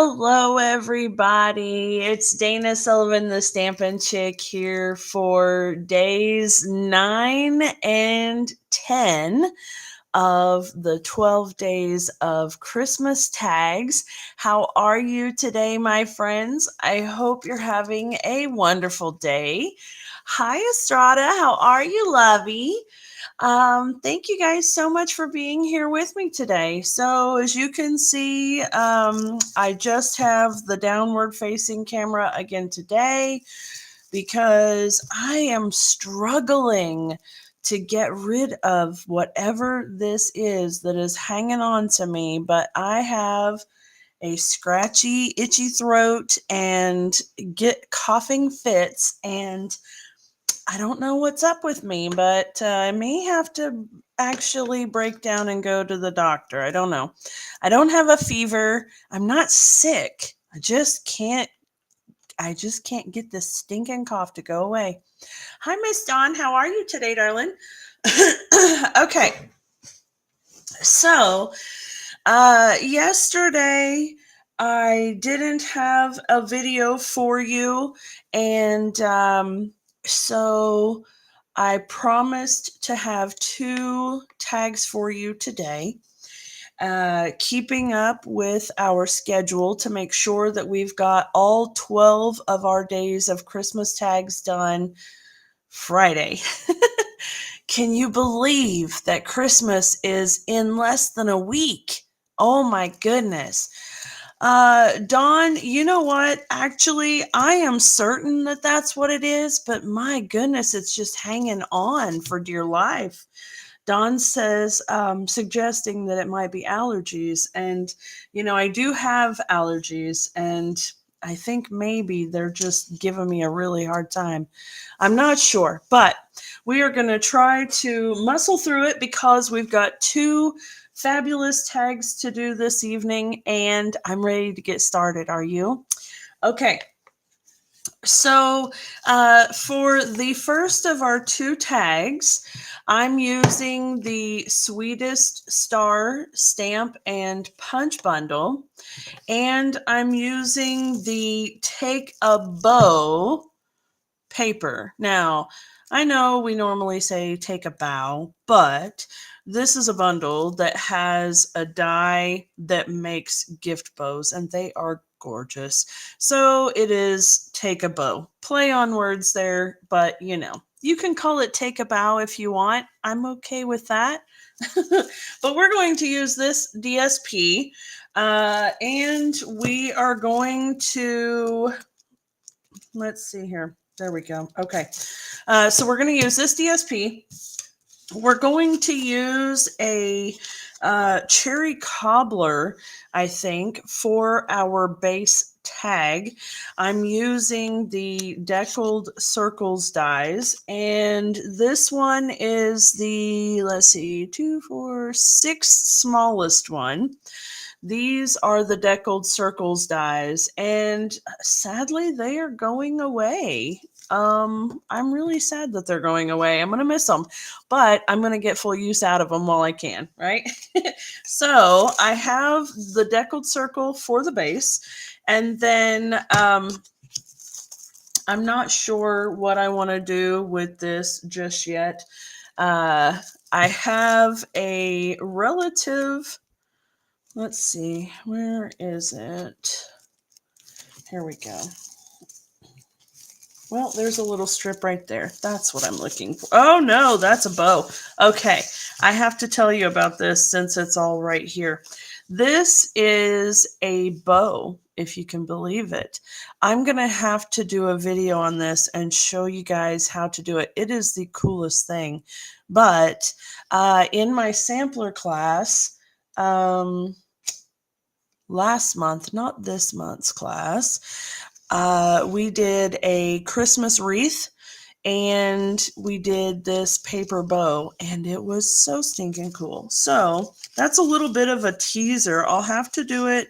Hello, everybody. It's Dana Sullivan, the Stampin' Chick, here for days 9 and 10 of the 12 days of Christmas tags. How are you today, my friends? I hope you're having a wonderful day. Hi, Estrada. How are you, lovey? Thank you guys so much for being here with me today. So, as you can see, I just have the downward facing camera again today because I am struggling to get rid of whatever this is that is hanging on to me. But I have a scratchy, itchy throat and get coughing fits, and I don't know what's up with me, but I may have to actually break down and go to the doctor. I don't know. I don't have a fever. I'm not sick. I just can't get this stinking cough to go away. Hi, Miss Dawn. How are you today, darling? Okay. So, yesterday I didn't have a video for you, and so I promised to have 2 tags for you today. Keeping up with our schedule to make sure that we've got all 12 of our days of Christmas tags done Friday. Can you believe that Christmas is in less than a week? Oh my goodness. Dawn, you know what? Actually, I am certain that that's what it is, but my goodness, it's just hanging on for dear life. Dawn says, suggesting that it might be allergies. And, I do have allergies, and I think maybe they're just giving me a really hard time. I'm not sure, but we are going to try to muscle through it because we've got 2 fabulous tags to do this evening, and I'm ready to get started. Are you? Okay. So, for the first of our 2 tags, I'm using the Sweetest Star Stamp and Punch Bundle, and I'm using the Take a Bow paper. Now, I know we normally say take a bow, but this is a bundle that has a die that makes gift bows, and they are gorgeous. So it is take a bow. Play on words there, but you can call it take a bow if you want. I'm okay with that. But we're going to use this DSP, and we are going to, let's see here. There we go. Okay. So we're going to use this DSP. We're going to use a cherry cobbler, I think, for our base tag. I'm using the Deckled Circles dies, and this one is the, let's see, 2, 4, 6 smallest one. These are the Deckled Circles dies, and sadly, they are going away. I'm really sad that they're going away. I'm going to miss them, but I'm going to get full use out of them while I can, right? So I have the Deckled Circle for the base, and then I'm not sure what I want to do with this just yet. I have a relative. Let's see, where is it? Here we go. Well, there's a little strip right there. That's what I'm looking for. Oh, no, that's a bow. Okay, I have to tell you about this since it's all right here. This is a bow, if you can believe it. I'm going to have to do a video on this and show you guys how to do it. It is the coolest thing. But in my sampler class, last month, not this month's class, we did a Christmas wreath, and we did this paper bow, and it was so stinking cool. So that's a little bit of a teaser. I'll have to do it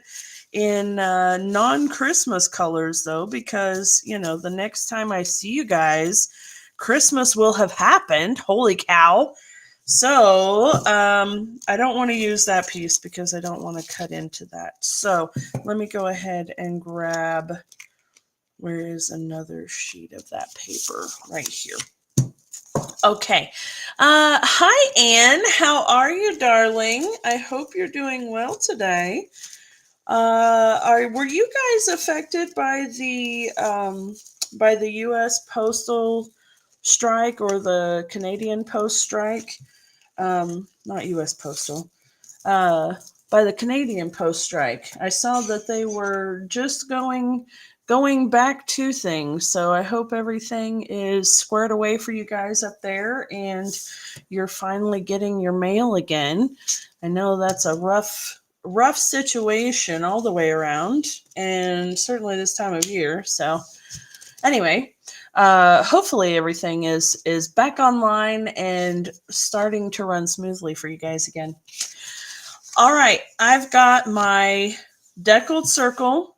in non-Christmas colors, though, because, the next time I see you guys, Christmas will have happened. Holy cow. So I don't want to use that piece because I don't want to cut into that. So let me go ahead and grab, where is another sheet of that paper? Right here. Okay. Hi, Anne. How are you, darling? I hope you're doing well today. Were you guys affected by the U.S. postal strike or the Canadian post strike? Not U.S. postal. Uh, by the Canadian post strike. I saw that they were just going back to things. So I hope everything is squared away for you guys up there and you're finally getting your mail again. I know that's a rough situation all the way around, and certainly this time of year. So anyway, hopefully everything is back online and starting to run smoothly for you guys again. All right, I've got my deckled circle.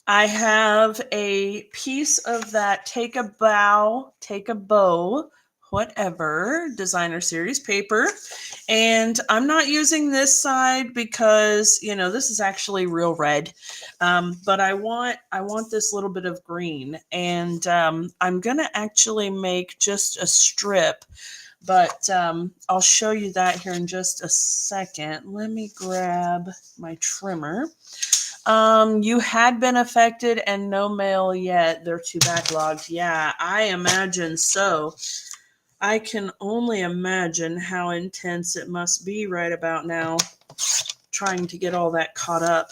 I have a piece of that Take a Bow, Take a Bow, whatever, designer series paper. And I'm not using this side because, this is actually real red. But I want this little bit of green. And I'm going to actually make just a strip. But I'll show you that here in just a second. Let me grab my trimmer. You had been affected and no mail yet. They're too backlogged. Yeah, I imagine so. I can only imagine how intense it must be right about now, trying to get all that caught up.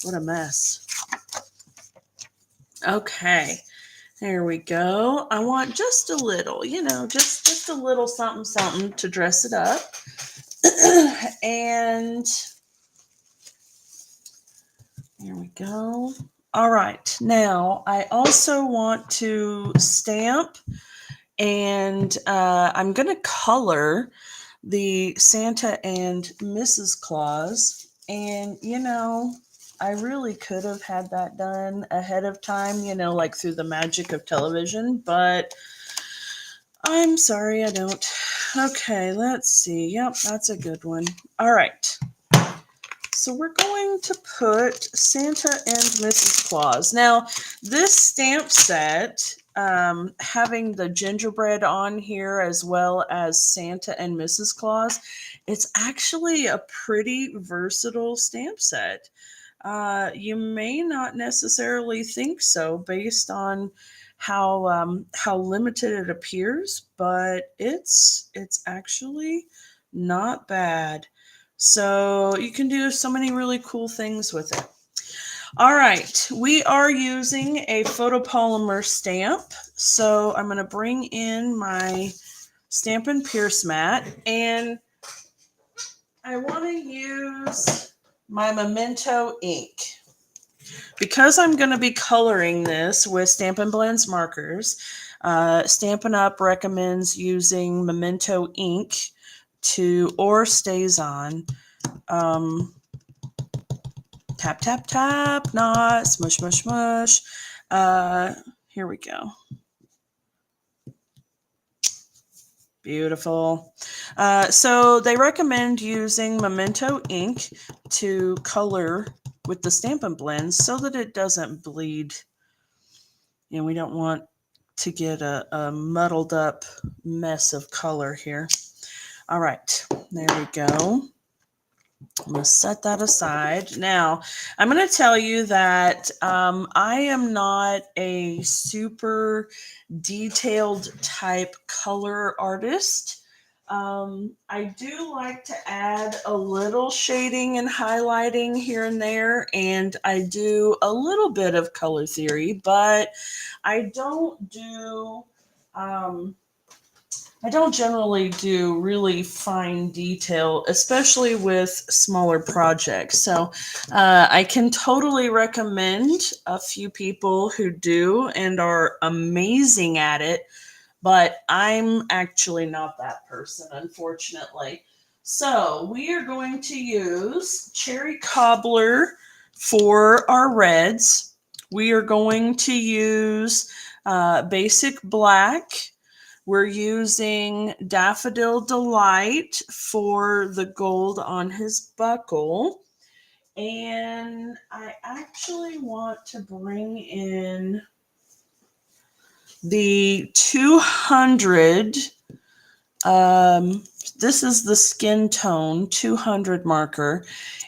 What a mess. Okay, there we go. I want just a little, just a little something to dress it up. And here we go. All right, now I also want to stamp, and I'm going to color the Santa and Mrs. Claus. And, I really could have had that done ahead of time, like through the magic of television, but I'm sorry I don't. Okay, let's see. Yep, that's a good one. All right. So we're going to put Santa and Mrs. Claus. Now, this stamp set, having the gingerbread on here as well as Santa and Mrs. Claus, it's actually a pretty versatile stamp set. You may not necessarily think so based on how limited it appears, but it's actually not bad. So you can do so many really cool things with it. All right, we are using a photopolymer stamp. So I'm going to bring in my Stampin' Pierce mat, and I want to use my Memento ink. Because I'm going to be coloring this with Stampin' Blends markers, Stampin' Up! Recommends using Memento ink or StazOn. Tap, tap, tap, not smush, smush, smush. Here we go. Beautiful. So they recommend using Memento ink to color with the Stampin' Blends so that it doesn't bleed. And we don't want to get a muddled up mess of color here. All right, there we go. I'm going to set that aside. Now, I'm going to tell you that I am not a super detailed type color artist. I do like to add a little shading and highlighting here and there, and I do a little bit of color theory, but I don't generally do really fine detail, especially with smaller projects. So I can totally recommend a few people who do and are amazing at it, but I'm actually not that person, unfortunately. So we are going to use Cherry Cobbler for our reds. We are going to use Basic Black. we're using Daffodil Delight for the gold on his buckle. And I actually want to bring in the 200. This is the skin tone 200 marker.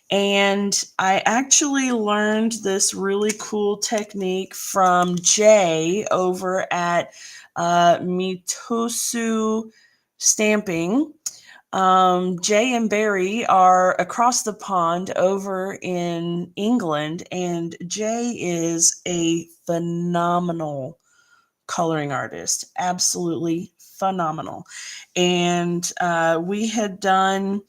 And I actually learned this really cool technique from Jay over at Mitosu Stamping. Jay and Barry are across the pond over in England, and Jay is a phenomenal coloring artist, absolutely phenomenal. And we had done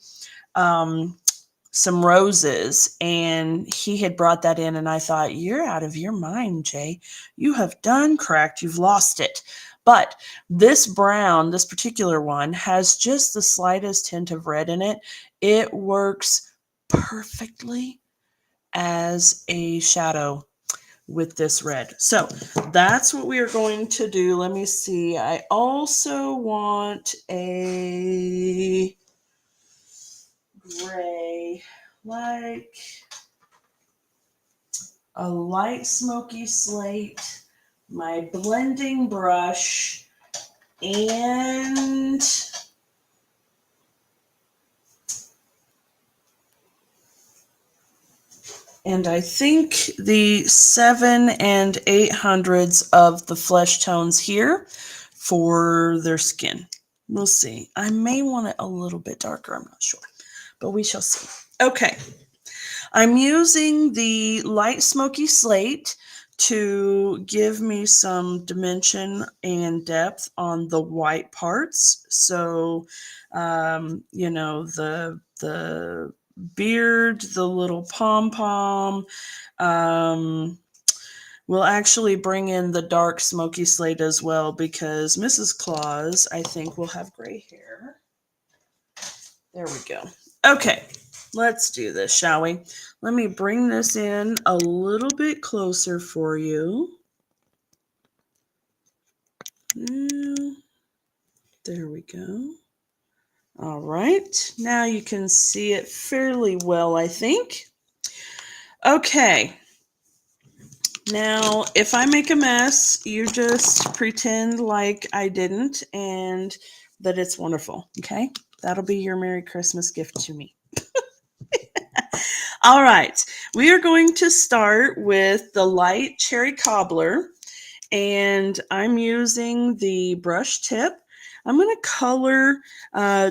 some roses, and he had brought that in, and I thought, you're out of your mind, Jay. You have done cracked. You've lost it. But this brown, this particular one, has just the slightest hint of red in it. It works perfectly as a shadow with this red. So that's what we are going to do. Let me see. I also want a gray, like a light smoky slate, my blending brush, and I think the 7 and 800s of the flesh tones here for their skin. We'll see. I may want it a little bit darker. I'm not sure, but we shall see. Okay. I'm using the light smoky slate to give me some dimension and depth on the white parts. So, you know, the beard, the little pom-pom. We'll actually bring in the dark smoky slate as well, because Mrs. Claus, I think, will have gray hair. There we go. Okay, let's do this, shall we? Let me bring this in a little bit closer for you. There we go. All right, now you can see it fairly well, I think. Okay. Now, if I make a mess, you just pretend like I didn't and that it's wonderful, okay? That'll be your Merry Christmas gift to me. All right, we are going to start with the light cherry cobbler, and I'm using the brush tip. I'm going to color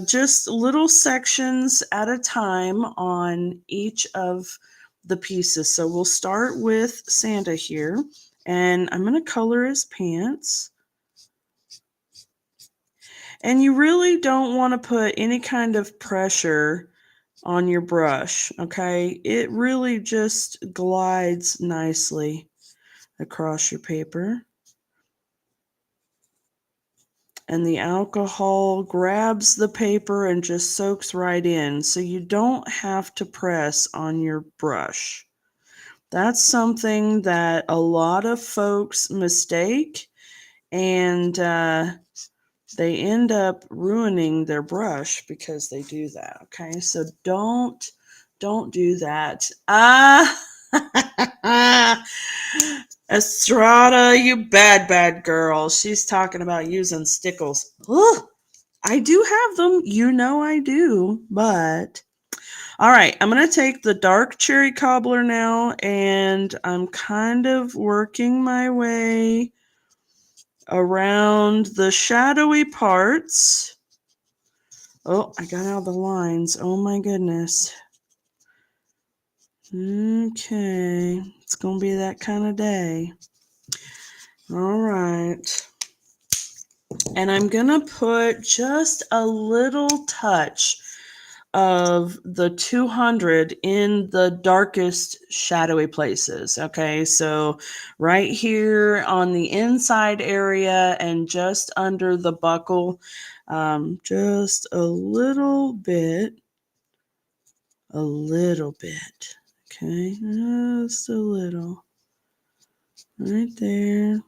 just little sections at a time on each of the pieces. So we'll start with Santa here, and I'm going to color his pants. And you really don't want to put any kind of pressure on your brush, okay? It really just glides nicely across your paper. And the alcohol grabs the paper and just soaks right in, so you don't have to press on your brush. That's something that a lot of folks mistake, and they end up ruining their brush because they do that. Okay, so don't do that. Estrada, you bad girl. She's talking about using stickles. Ugh, I do have them. You know I do, but all right, I'm going to take the dark cherry cobbler now, and I'm kind of working my way around the shadowy parts. Oh, I got out the lines. Oh my goodness. Okay, it's going to be that kind of day. All right. And I'm going to put just a little touch of the 200 in the darkest shadowy places. Okay, so right here on the inside area and just under the buckle, just a little bit, okay, just a little, right there.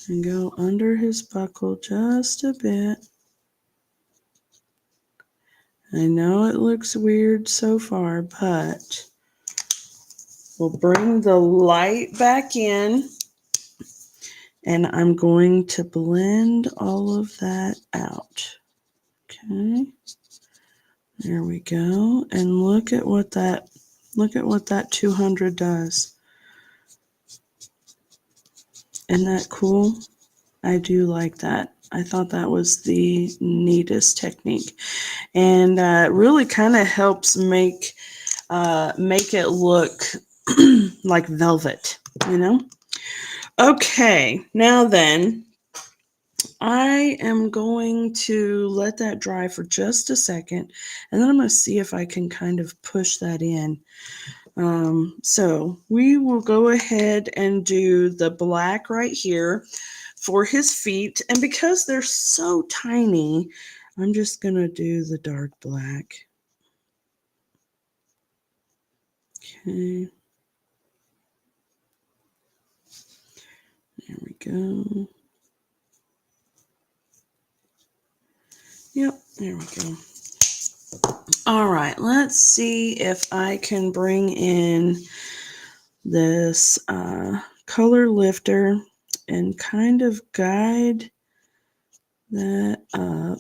And go under his buckle just a bit. I know it looks weird so far, but we'll bring the light back in. And I'm going to blend all of that out. Okay. There we go. And look at what that 200 does. Isn't that cool? I do like that. I thought that was the neatest technique. And it really kind of helps make it look like velvet, you know? Okay, now then, I am going to let that dry for just a second, and then I'm going to see if I can kind of push that in. So we will go ahead and do the black right here for his feet. And because they're so tiny, I'm just going to do the dark black. Okay. There we go. Yep, there we go. All right, let's see if I can bring in this color lifter and kind of guide that up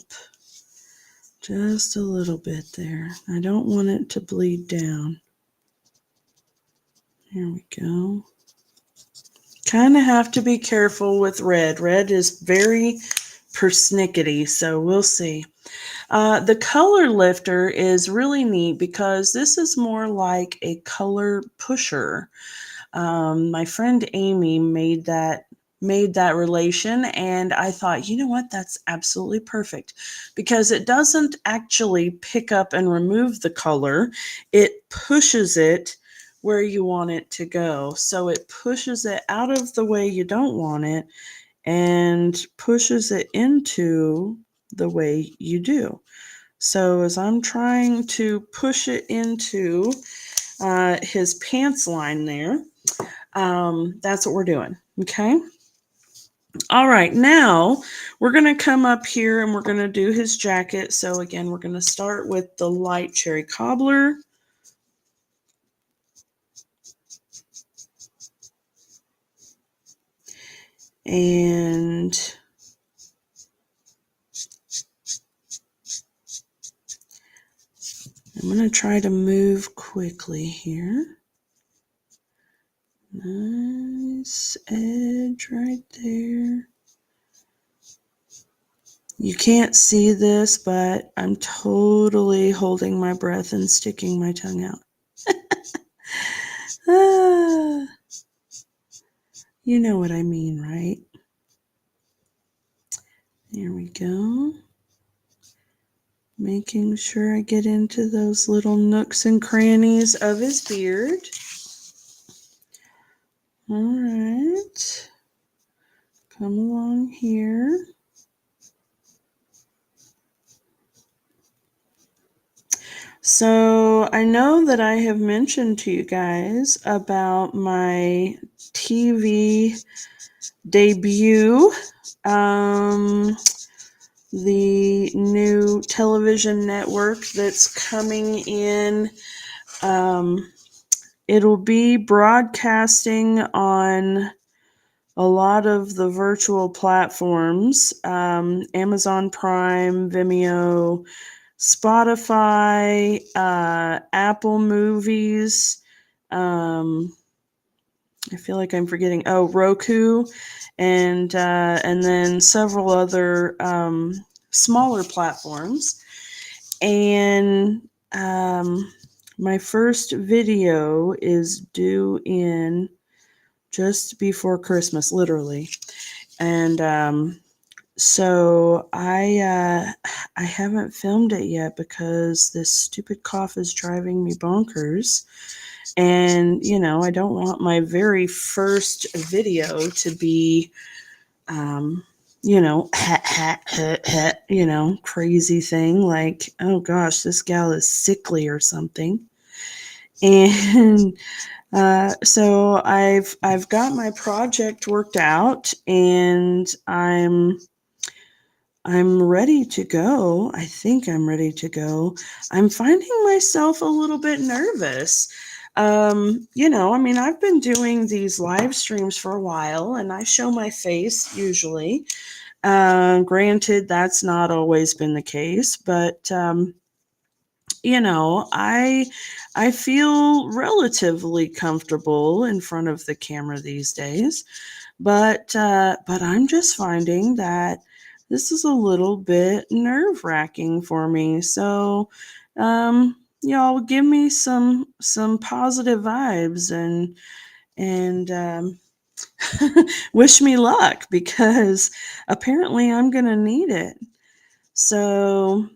just a little bit there. I don't want it to bleed down. There we go. Kind of have to be careful with red. Red is very persnickety, so we'll see. The color lifter is really neat because this is more like a color pusher. My friend Amy made that relation, and I thought, you know what, that's absolutely perfect because it doesn't actually pick up and remove the color. It pushes it where you want it to go. So it pushes it out of the way you don't want it and pushes it into the way you do. So as I'm trying to push it into his pants line there, that's what we're doing. Okay. All right. Now we're going to come up here and we're going to do his jacket. So again, we're going to start with the light cherry cobbler. And I'm going to try to move quickly here. Nice edge right there. You can't see this, but I'm totally holding my breath and sticking my tongue out. You know what I mean, right? There we go. Making sure I get into those little nooks and crannies of his beard. All right. Come along here. So I know that I have mentioned to you guys about my TV debut, the new television network that's coming in. It'll be broadcasting on a lot of the virtual platforms, Amazon Prime, Vimeo, Spotify, Apple Movies. I feel like I'm forgetting. Oh, Roku, and then several other smaller platforms. And my first video is due in just before Christmas, literally. And so I haven't filmed it yet because this stupid cough is driving me bonkers. And, you know, I don't want my very first video to be, you know, you know, crazy thing like, oh gosh, this gal is sickly or something. And So I've got my project worked out, and I'm ready to go. I think I'm ready to go. I'm finding myself a little bit nervous. I mean, I've been doing these live streams for a while, and I show my face usually. Granted, that's not always been the case, but I feel relatively comfortable in front of the camera these days. But I'm just finding that this is a little bit nerve-wracking for me. So, y'all give me some positive vibes and wish me luck, because apparently I'm gonna need it. So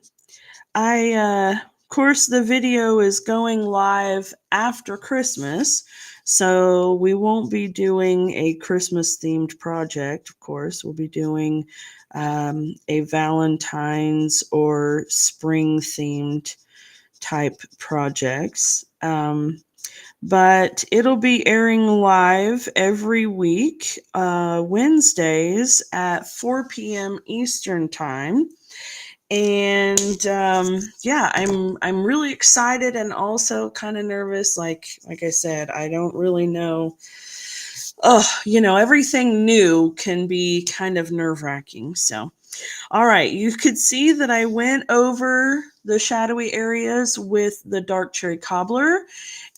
of course, the video is going live after Christmas, so we won't be doing a Christmas themed project. Of course, we'll be doing a Valentine's or spring themed type projects. But it'll be airing live every week, Wednesdays at 4 p.m. Eastern Time. And yeah, I'm really excited and also kind of nervous. Like I said, I don't really know. Oh, everything new can be kind of nerve-wracking. So, all right, you could see that I went over the shadowy areas with the dark cherry cobbler,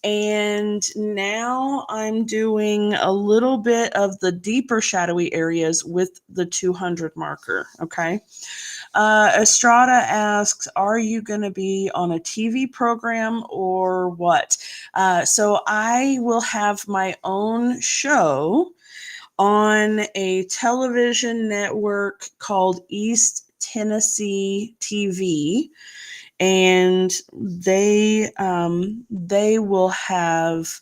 and now I'm doing a little bit of the deeper shadowy areas with the 200 marker. Okay. Estrada asks, are you going to be on a TV program or what? So I will have my own show on a television network called East Tennessee TV, and they will have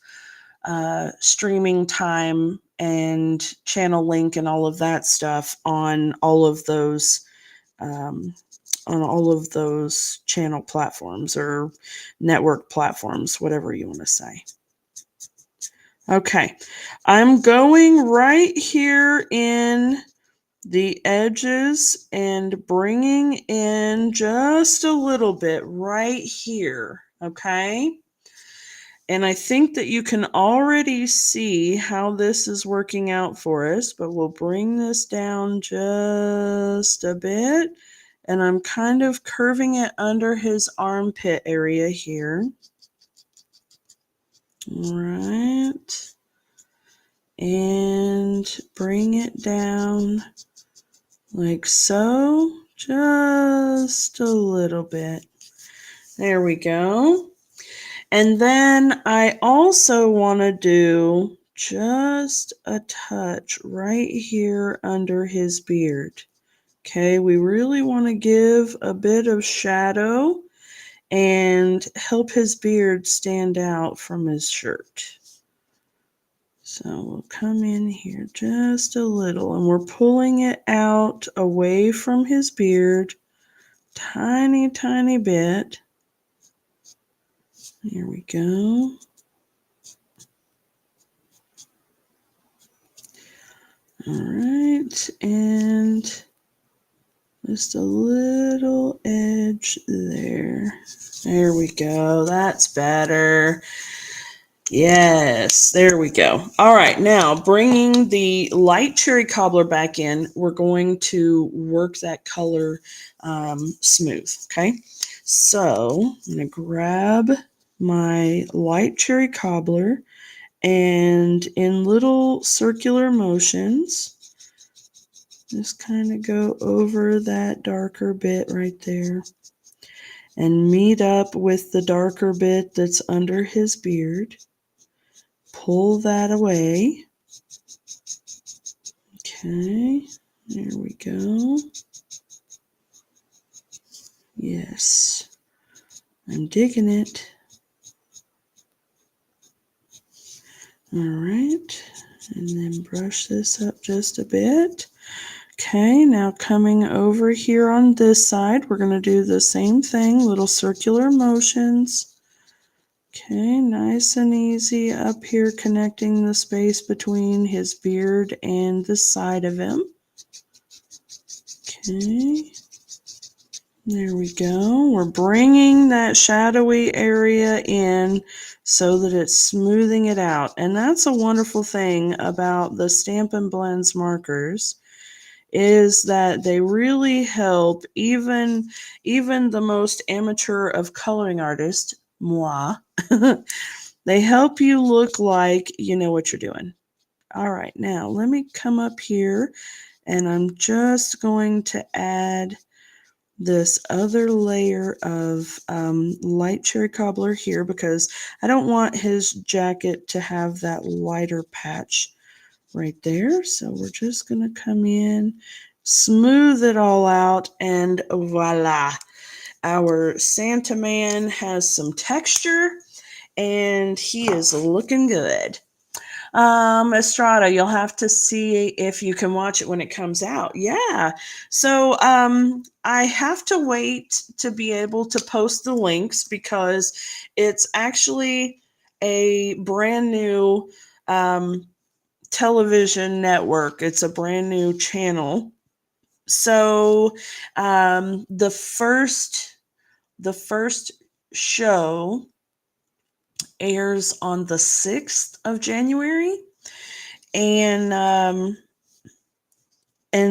streaming time and channel link and all of that stuff um, on all of those channel platforms or network platforms, whatever you want to say. Okay, I'm going right here in the edges and bringing in just a little bit right here, okay? And I think that you can already see how this is working out for us, but we'll bring this down just a bit. And I'm kind of curving it under his armpit area here. All right. And bring it down like so, just a little bit. There we go. And then I also want to do just a touch right here under his beard. Okay, we really want to give a bit of shadow and help his beard stand out from his shirt. So we'll come in here just a little, and we're pulling it out away from his beard, tiny, tiny bit. Here we go. All right, and just a little edge there. There we go. That's better. Yes, there we go. All right, now bringing the light cherry cobbler back in, we're going to work that color smooth, okay? So I'm going to grab my light cherry cobbler, and in little circular motions, just kind of go over that darker bit right there and meet up with the darker bit that's under his beard. Pull that away. Okay, there we go. Yes, I'm digging it. All right, and then brush this up just a bit. Okay, now coming over here on this side, we're going to do the same thing, little circular motions. Okay, nice and easy up here, connecting the space between his beard and the side of him. Okay, there we go. We're bringing that shadowy area in so that it's smoothing it out. And that's a wonderful thing about the Stampin' Blends markers, is that they really help even the most amateur of coloring artists, moi. They help you look like you know what you're doing. All right, now let me come up here and I'm just going to add this other layer of light cherry cobbler here because I don't want his jacket to have that lighter patch right there. So we're just going to come in, smooth it all out, and voila. Our Santa Man has some texture and he is looking good. Estrada, you'll have to see if you can watch it when it comes out. Yeah. So I have to wait to be able to post the links because it's actually a brand new television network. It's a brand new channel. So the first show airs on the 6th of January. And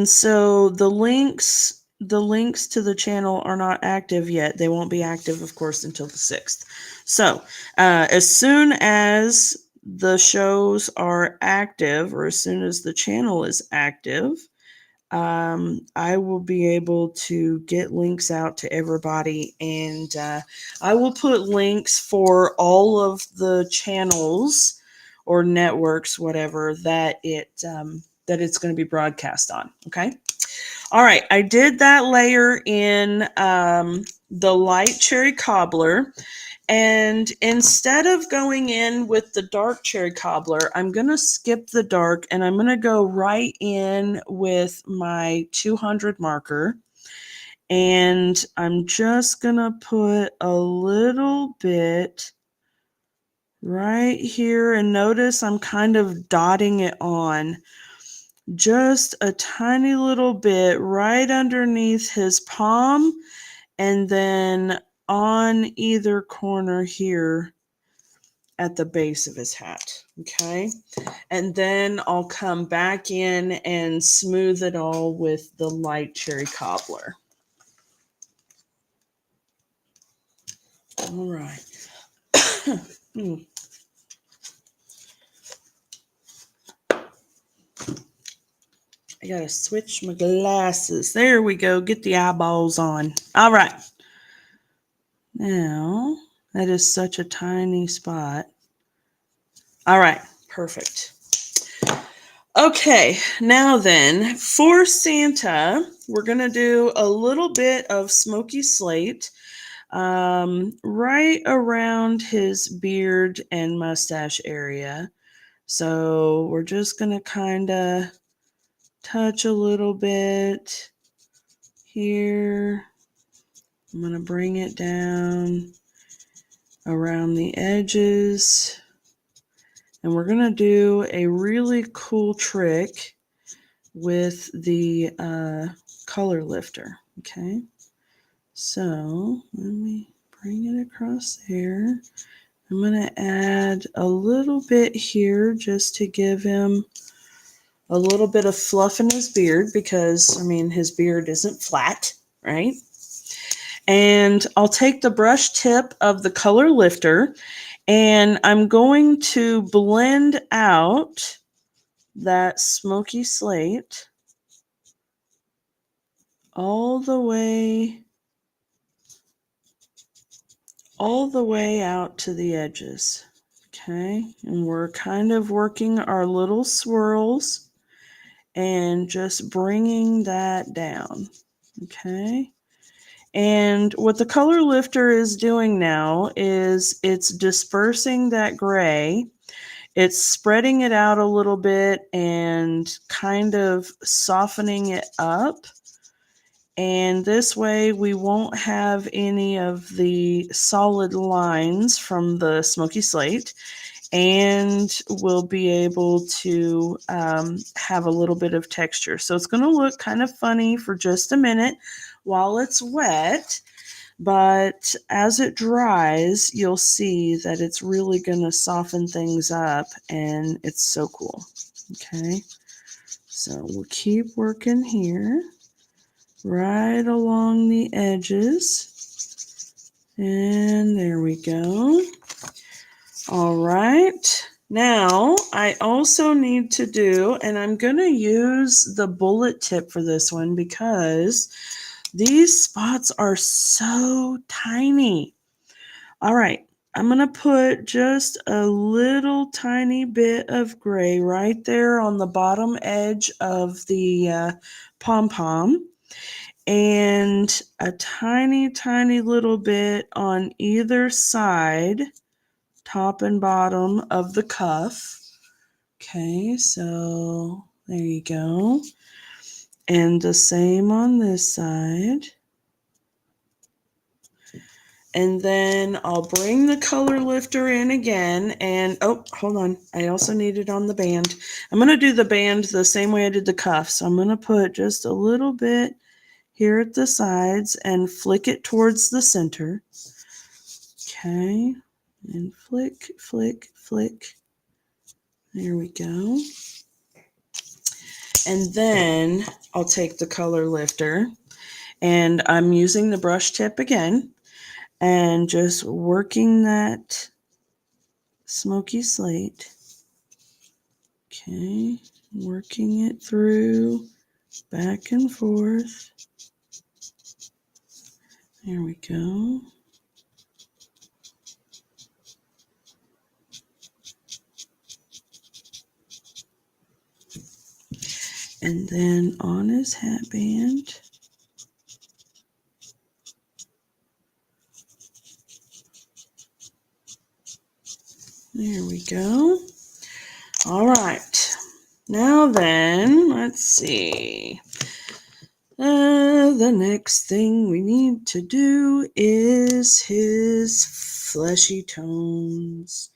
so the links to the channel are not active yet. They won't be active, of course, until the 6th. So as soon as the shows are active, or as soon as the channel is active, I will be able to get links out to everybody, and I will put links for all of the channels or networks, whatever, that it's going to be broadcast on. Okay. All right. I did that layer in the light cherry cobbler. And instead of going in with the dark cherry cobbler, I'm going to skip the dark and I'm going to go right in with my 200 marker. And I'm just going to put a little bit right here. And notice I'm kind of dotting it on. Just a tiny little bit right underneath his palm. And then on either corner here at the base of his hat. Okay. And then I'll come back in and smooth it all with the light cherry cobbler. All right. I gotta switch my glasses. There we go. Get the eyeballs on. All right. Now, that is such a tiny spot. All right. Perfect. Okay, now then, for Santa, we're going to do a little bit of smoky slate right around his beard and mustache area. So we're just going to kind of touch a little bit here. I'm going to bring it down around the edges. And we're going to do a really cool trick with the color lifter. Okay, so let me bring it across there. I'm going to add a little bit here just to give him a little bit of fluff in his beard because, I mean, his beard isn't flat, right? And I'll take the brush tip of the color lifter and I'm going to blend out that smoky slate all the way out to the edges. Okay, and we're kind of working our little swirls and just bringing that down. Okay, and what the color lifter is doing now is it's dispersing that gray. It's spreading it out a little bit and kind of softening it up. And this way we won't have any of the solid lines from the smoky slate, and we'll be able to have a little bit of texture. So it's going to look kind of funny for just a minute while it's wet, but as it dries, you'll see that it's really going to soften things up, and it's so cool. Okay, so we'll keep working here right along the edges, and there we go. All right, now I also need to do, and I'm going to use the bullet tip for this one because these spots are so tiny. All right, I'm going to put just a little tiny bit of gray right there on the bottom edge of the pom-pom, and a tiny, tiny little bit on either side, top and bottom of the cuff. Okay, so there you go. And the same on this side. And then I'll bring the color lifter in again, and oh, hold on. I also need it on the band. I'm going to do the band the same way I did the cuff. So I'm going to put just a little bit here at the sides and flick it towards the center. Okay, and flick, flick, flick. There we go. And then I'll take the color lifter, and I'm using the brush tip again and just working that smoky slate. Okay, working it through, back and forth. There we go. And then on his hat band. There we go. All right. Now then, let's see. The next thing we need to do is his fleshy tones.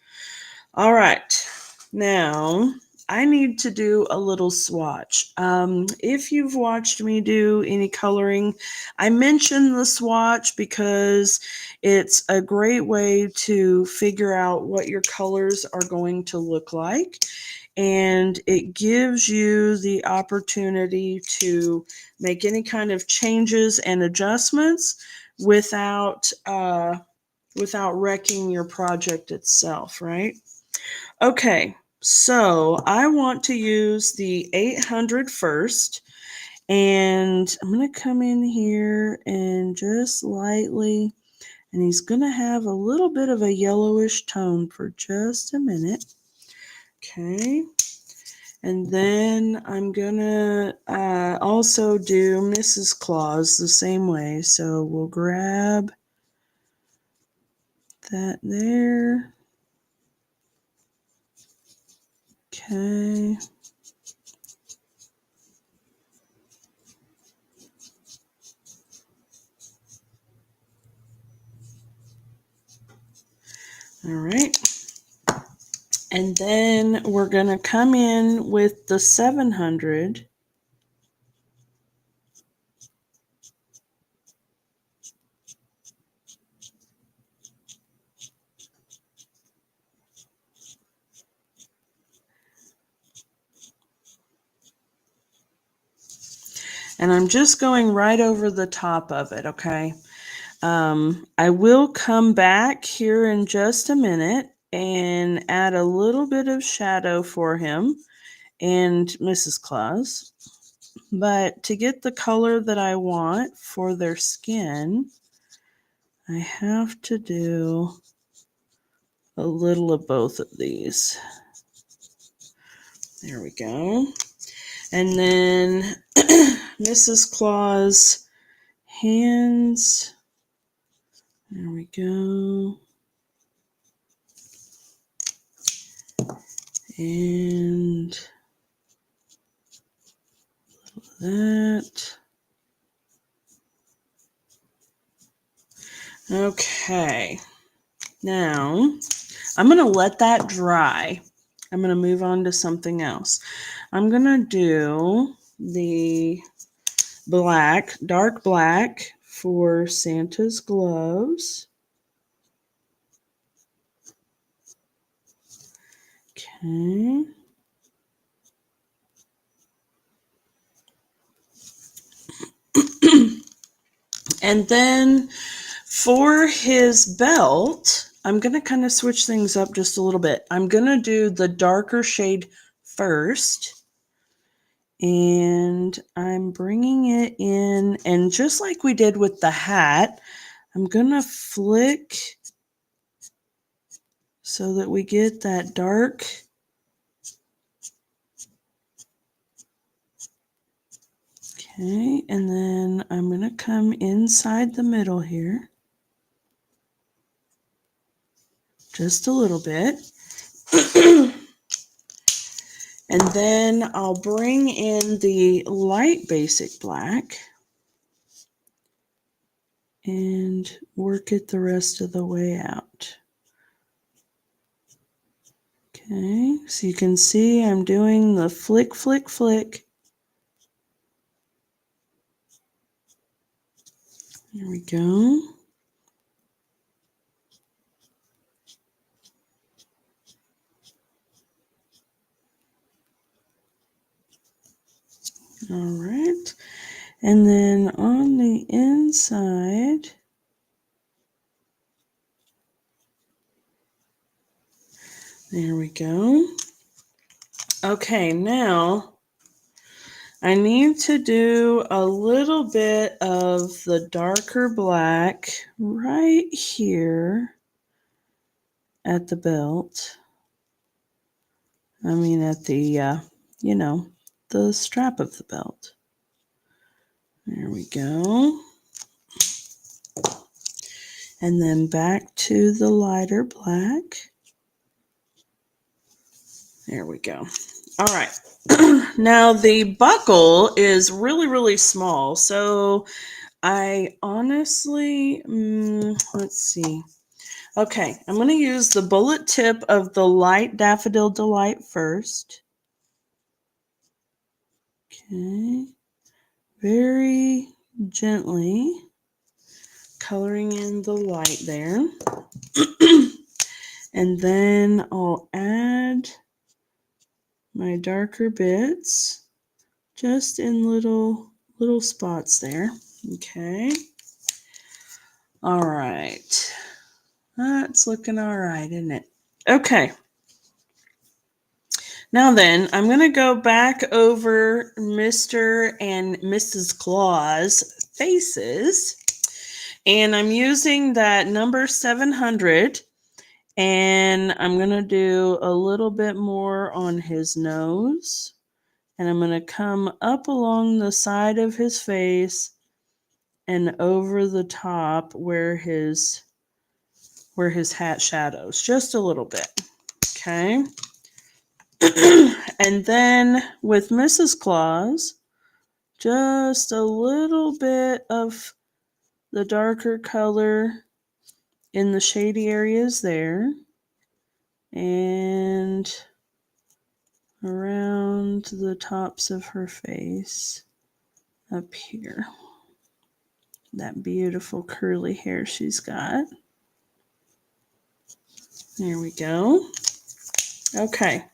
All right. Now, I need to do a little swatch. If you've watched me do any coloring, I mention the swatch because it's a great way to figure out what your colors are going to look like. And it gives you the opportunity to make any kind of changes and adjustments without wrecking your project itself, right? Okay, so I want to use the 800 first, and I'm going to come in here and just lightly, and he's going to have a little bit of a yellowish tone for just a minute. Okay, and then I'm going to also do Mrs. Claus the same way. So we'll grab that there. Okay. All right. And then we're going to come in with the 700. And I'm just going right over the top of it, okay? I will come back here in just a minute and add a little bit of shadow for him and Mrs. Claus. But to get the color that I want for their skin, I have to do a little of both of these. There we go. And then Mrs. Claus hands. There we go. And that. Okay. Now, I'm going to let that dry. I'm going to move on to something else. I'm going to do the black, dark black for Santa's gloves. Okay. And then for his belt, I'm going to kind of switch things up just a little bit. I'm going to do the darker shade first. And I'm bringing it in. And just like we did with the hat, I'm going to flick so that we get that dark. Okay, and then I'm going to come inside the middle here. Just a little bit. And then I'll bring in the light basic black and work it the rest of the way out. Okay, so you can see I'm doing the flick, flick, flick. There we go. All right. And then on the inside, there we go. Okay, now I need to do a little bit of the darker black right here at the belt. I mean, at the, the strap of the belt. There we go. And then back to the lighter black. There we go. All right. Now the buckle is really, really small. So I honestly, let's see. Okay, I'm going to use the bullet tip of the light Daffodil Delight first. Okay. Very gently coloring in the light there. And then I'll add my darker bits just in little spots there. Okay. All right. That's looking all right, isn't it? Okay. Now then, I'm going to go back over Mr. and Mrs. Claus faces. And I'm using that number 700. And I'm going to do a little bit more on his nose. And I'm going to come up along the side of his face and over the top where his hat shadows, just a little bit. Okay. And then with Mrs. Claus, just a little bit of the darker color in the shady areas there. And around the tops of her face up here. That beautiful curly hair she's got. There we go. Okay.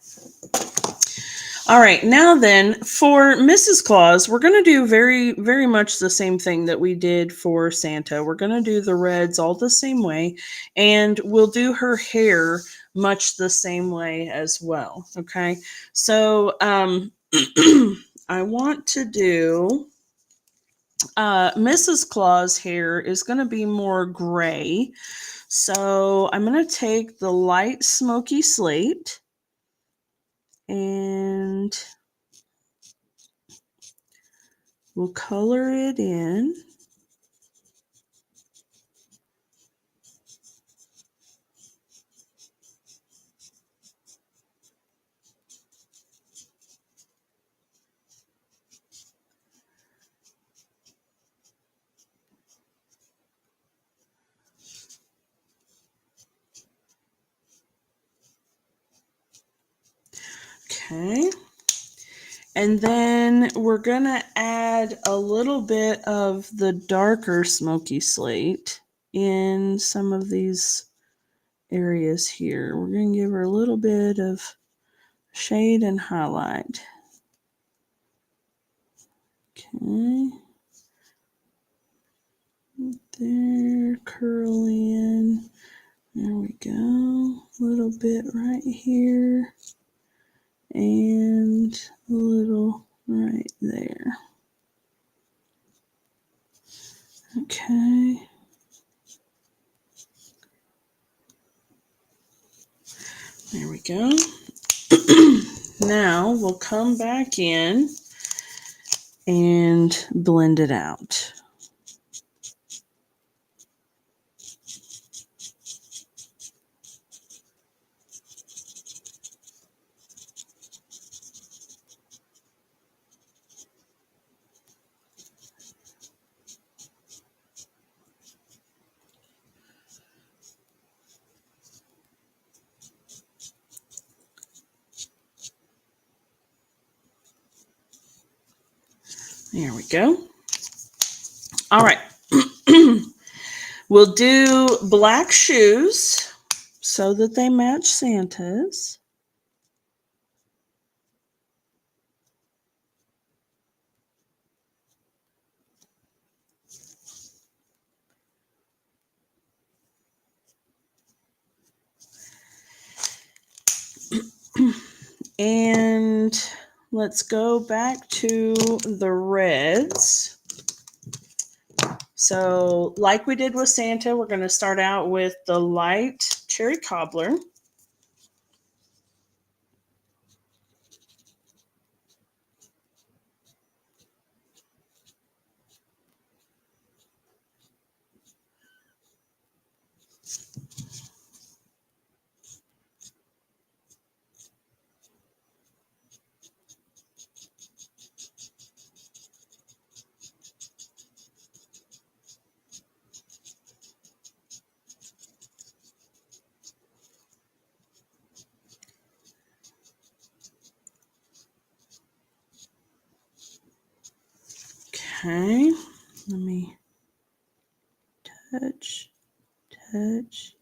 All right, now then, for Mrs. Claus, we're going to do very, very much the same thing that we did for Santa. We're going to do the reds all the same way, and we'll do her hair much the same way as well, okay? So I want to do Mrs. Claus' hair is going to be more gray. So I'm going to take the light smoky slate and we'll color it in. Okay. And then we're going to add a little bit of the darker smoky slate in some of these areas here. We're going to give her a little bit of shade and highlight. Okay. There, curl in. There we go. A little bit right here. And a little right there. Okay. There we go. Now we'll come back in and blend it out. There we go. All right. We'll do black shoes so that they match Santa's. And let's go back to the reds. So like we did with Santa, we're going to start out with the light cherry cobbler. Okay, let me touch, touch,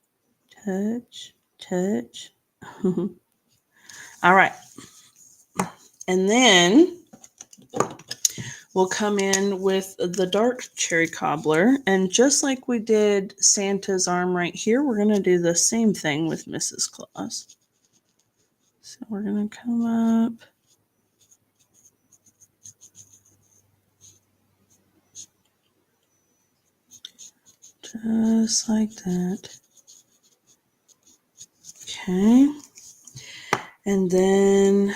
touch, touch. All right. And then we'll come in with the dark cherry cobbler. And just like we did Santa's arm right here, we're going to do the same thing with Mrs. Claus. So we're going to come up. Just like that. Okay. And then,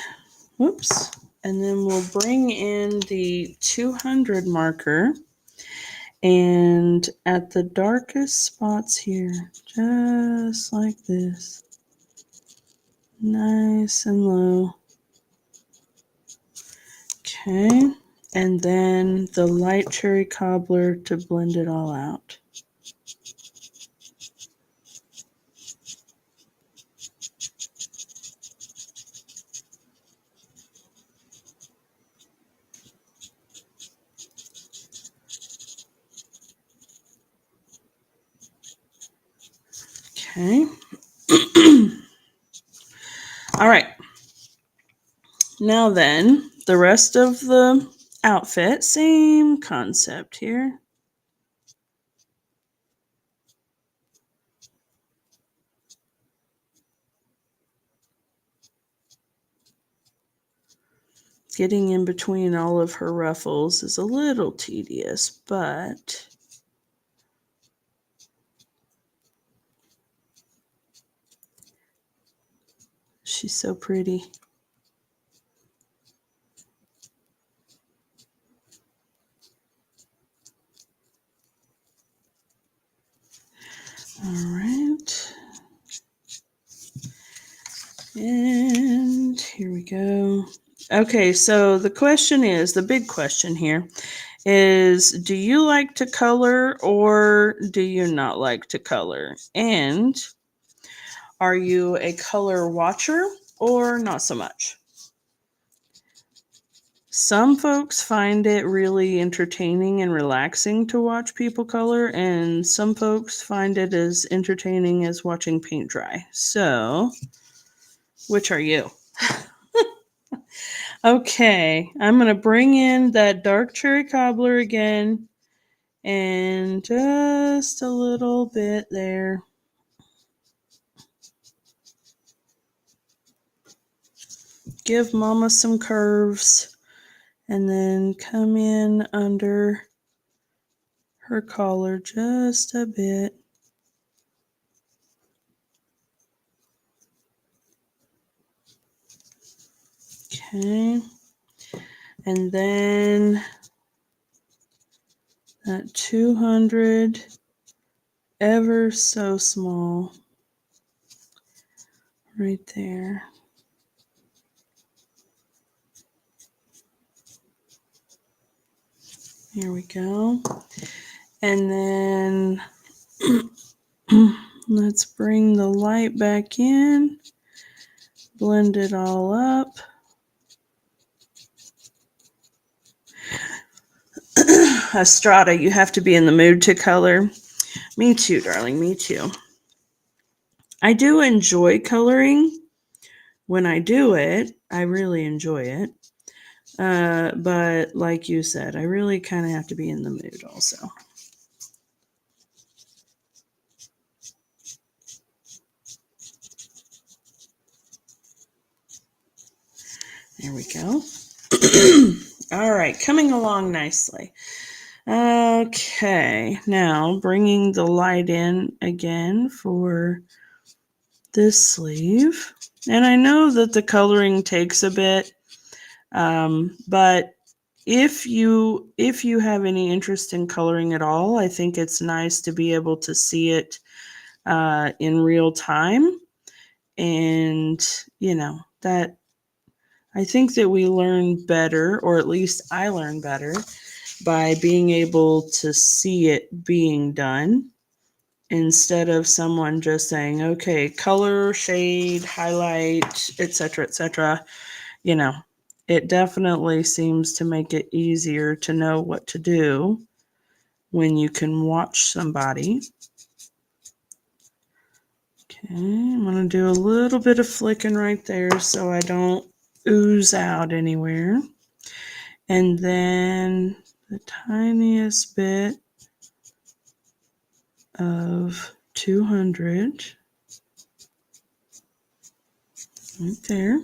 whoops. And then we'll bring in the 200 marker. And at the darkest spots here, just like this. Nice and low. Okay. And then the light cherry cobbler to blend it all out. Okay. All right. Now then, the rest of the outfit, same concept here. Getting in between all of her ruffles is a little tedious, but she's so pretty. All right. And here we go. Okay, so the question is, the big question here is, do you like to color or do you not like to color? And are you a color watcher or not so much? Some folks find it really entertaining and relaxing to watch people color, and some folks find it as entertaining as watching paint dry. So, which are you? Okay, I'm going to bring in that dark cherry cobbler again, and just a little bit there. Give Mama some curves, and then come in under her collar just a bit. Okay, and then that 200, ever so small, right there. Here we go. And then let's bring the light back in, blend it all up. Estrada, you have to be in the mood to color. Me too, darling, me too. I do enjoy coloring. When I do it, I really enjoy it. But like you said, I really kind of have to be in the mood also. There we go. All right, coming along nicely. Okay, now bringing the light in again for this sleeve. And I know that the coloring takes a bit, but if you have any interest in coloring at all, I think it's nice to be able to see it in real time. And, that I think that we learn better, or at least I learn better, by being able to see it being done instead of someone just saying, okay, color, shade, highlight, etc., etc. It definitely seems to make it easier to know what to do when you can watch somebody. Okay, I'm going to do a little bit of flicking right there so I don't ooze out anywhere. And then the tiniest bit of 200 right there.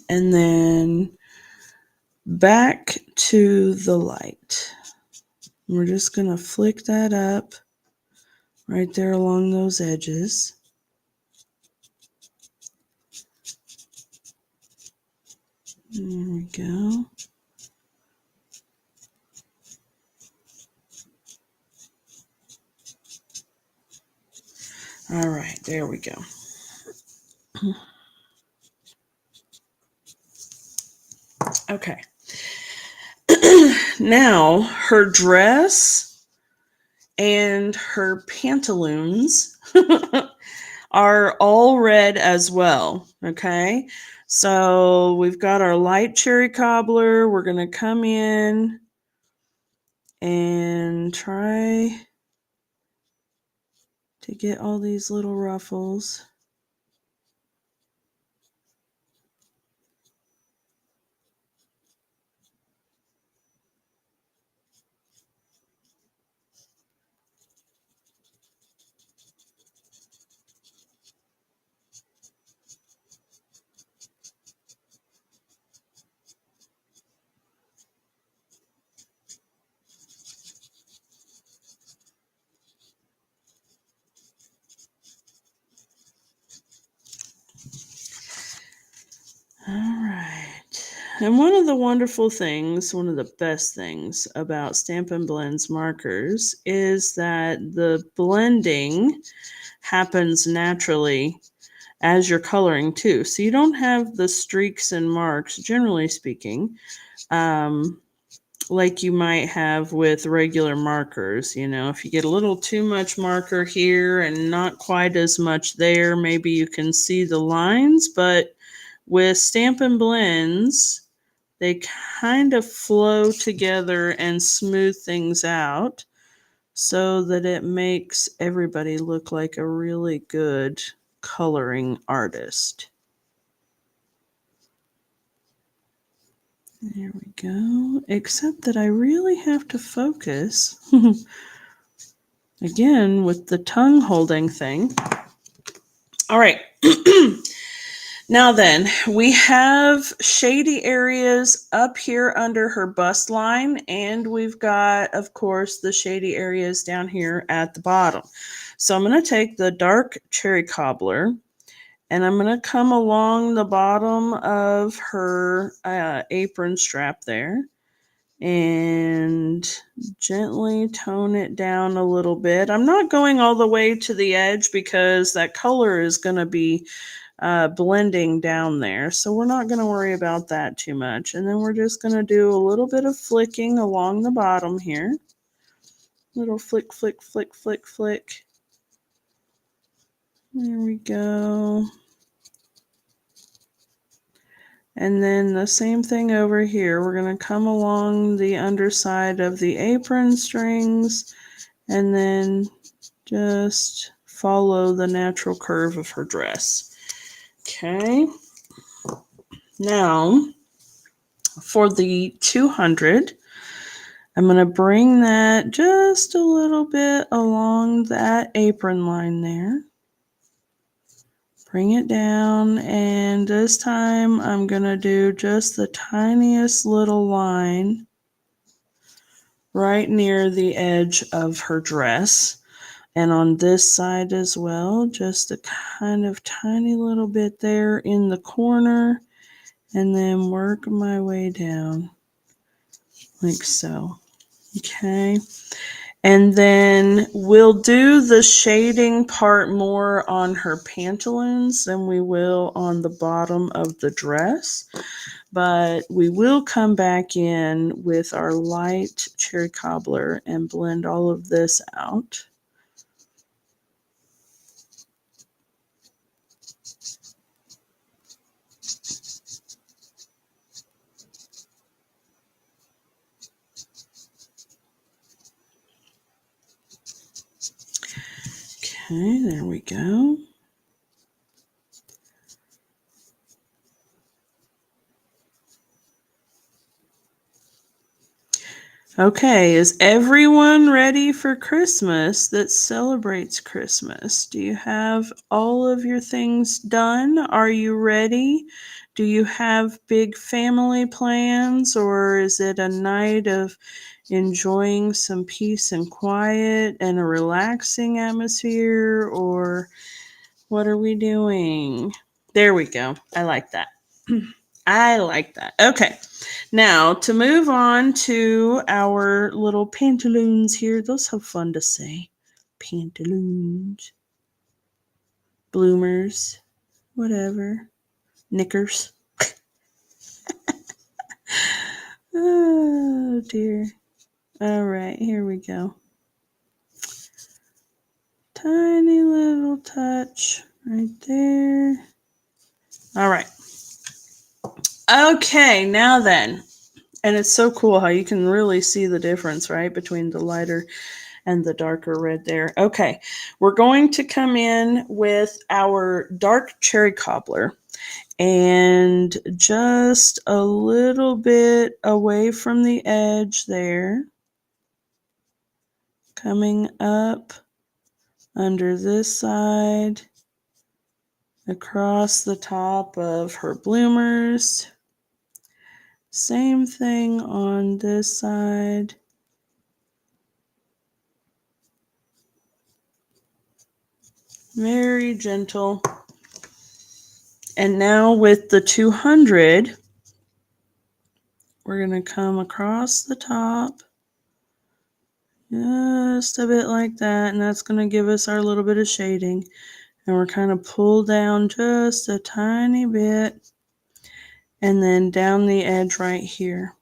And then back to the light. We're just going to flick that up right there along those edges. There we go. All right, there we go. Okay. Now, her dress and her pantaloons are all red as well, okay? So we've got our light cherry cobbler. We're going to come in and try to get all these little ruffles. All right. And one of the wonderful things, one of the best things about Stampin' Blends markers is that the blending happens naturally as you're coloring too. So you don't have the streaks and marks, generally speaking, like you might have with regular markers. If you get a little too much marker here and not quite as much there, maybe you can see the lines, but with Stampin' Blends, they kind of flow together and smooth things out so that it makes everybody look like a really good coloring artist. There we go. Except that I really have to focus again with the tongue holding thing. All right. Now then, we have shady areas up here under her bust line, and we've got, of course, the shady areas down here at the bottom. So I'm going to take the dark cherry cobbler, and I'm going to come along the bottom of her apron strap there and gently tone it down a little bit. I'm not going all the way to the edge because that color is going to be blending down there. So we're not going to worry about that too much. And then we're just going to do a little bit of flicking along the bottom here. Little flick, flick, flick, flick, flick. There we go. And then the same thing over here. We're going to come along the underside of the apron strings and then just follow the natural curve of her dress. Okay. Now, for the 200, I'm going to bring that just a little bit along that apron line there. Bring it down, and this time I'm going to do just the tiniest little line right near the edge of her dress. And on this side as well, just a kind of tiny little bit there in the corner, and then work my way down like so. Okay. And then we'll do the shading part more on her pantaloons than we will on the bottom of the dress. But we will come back in with our light cherry cobbler and blend all of this out. Okay, there we go. Okay, is everyone ready for Christmas that celebrates Christmas? Do you have all of your things done? Are you ready? Do you have big family plans, or is it a night of enjoying some peace and quiet and a relaxing atmosphere, or what are we doing? There we go. I like that. I like that. Okay. Now, to move on to our little pantaloons here. Those are fun to say. Pantaloons. Bloomers. Whatever. Knickers. Oh, dear. All right, here we go. Tiny little touch right there. All right. Okay, now then. And it's so cool how you can really see the difference, right, between the lighter and the darker red there. Okay, we're going to come in with our dark cherry cobbler and just a little bit away from the edge there, coming up under this side, across the top of her bloomers. Same thing on this side. Very gentle. And now with the 200, we're going to come across the top just a bit like that, and that's going to give us our little bit of shading. And we're kind of pull down just a tiny bit and then down the edge right here.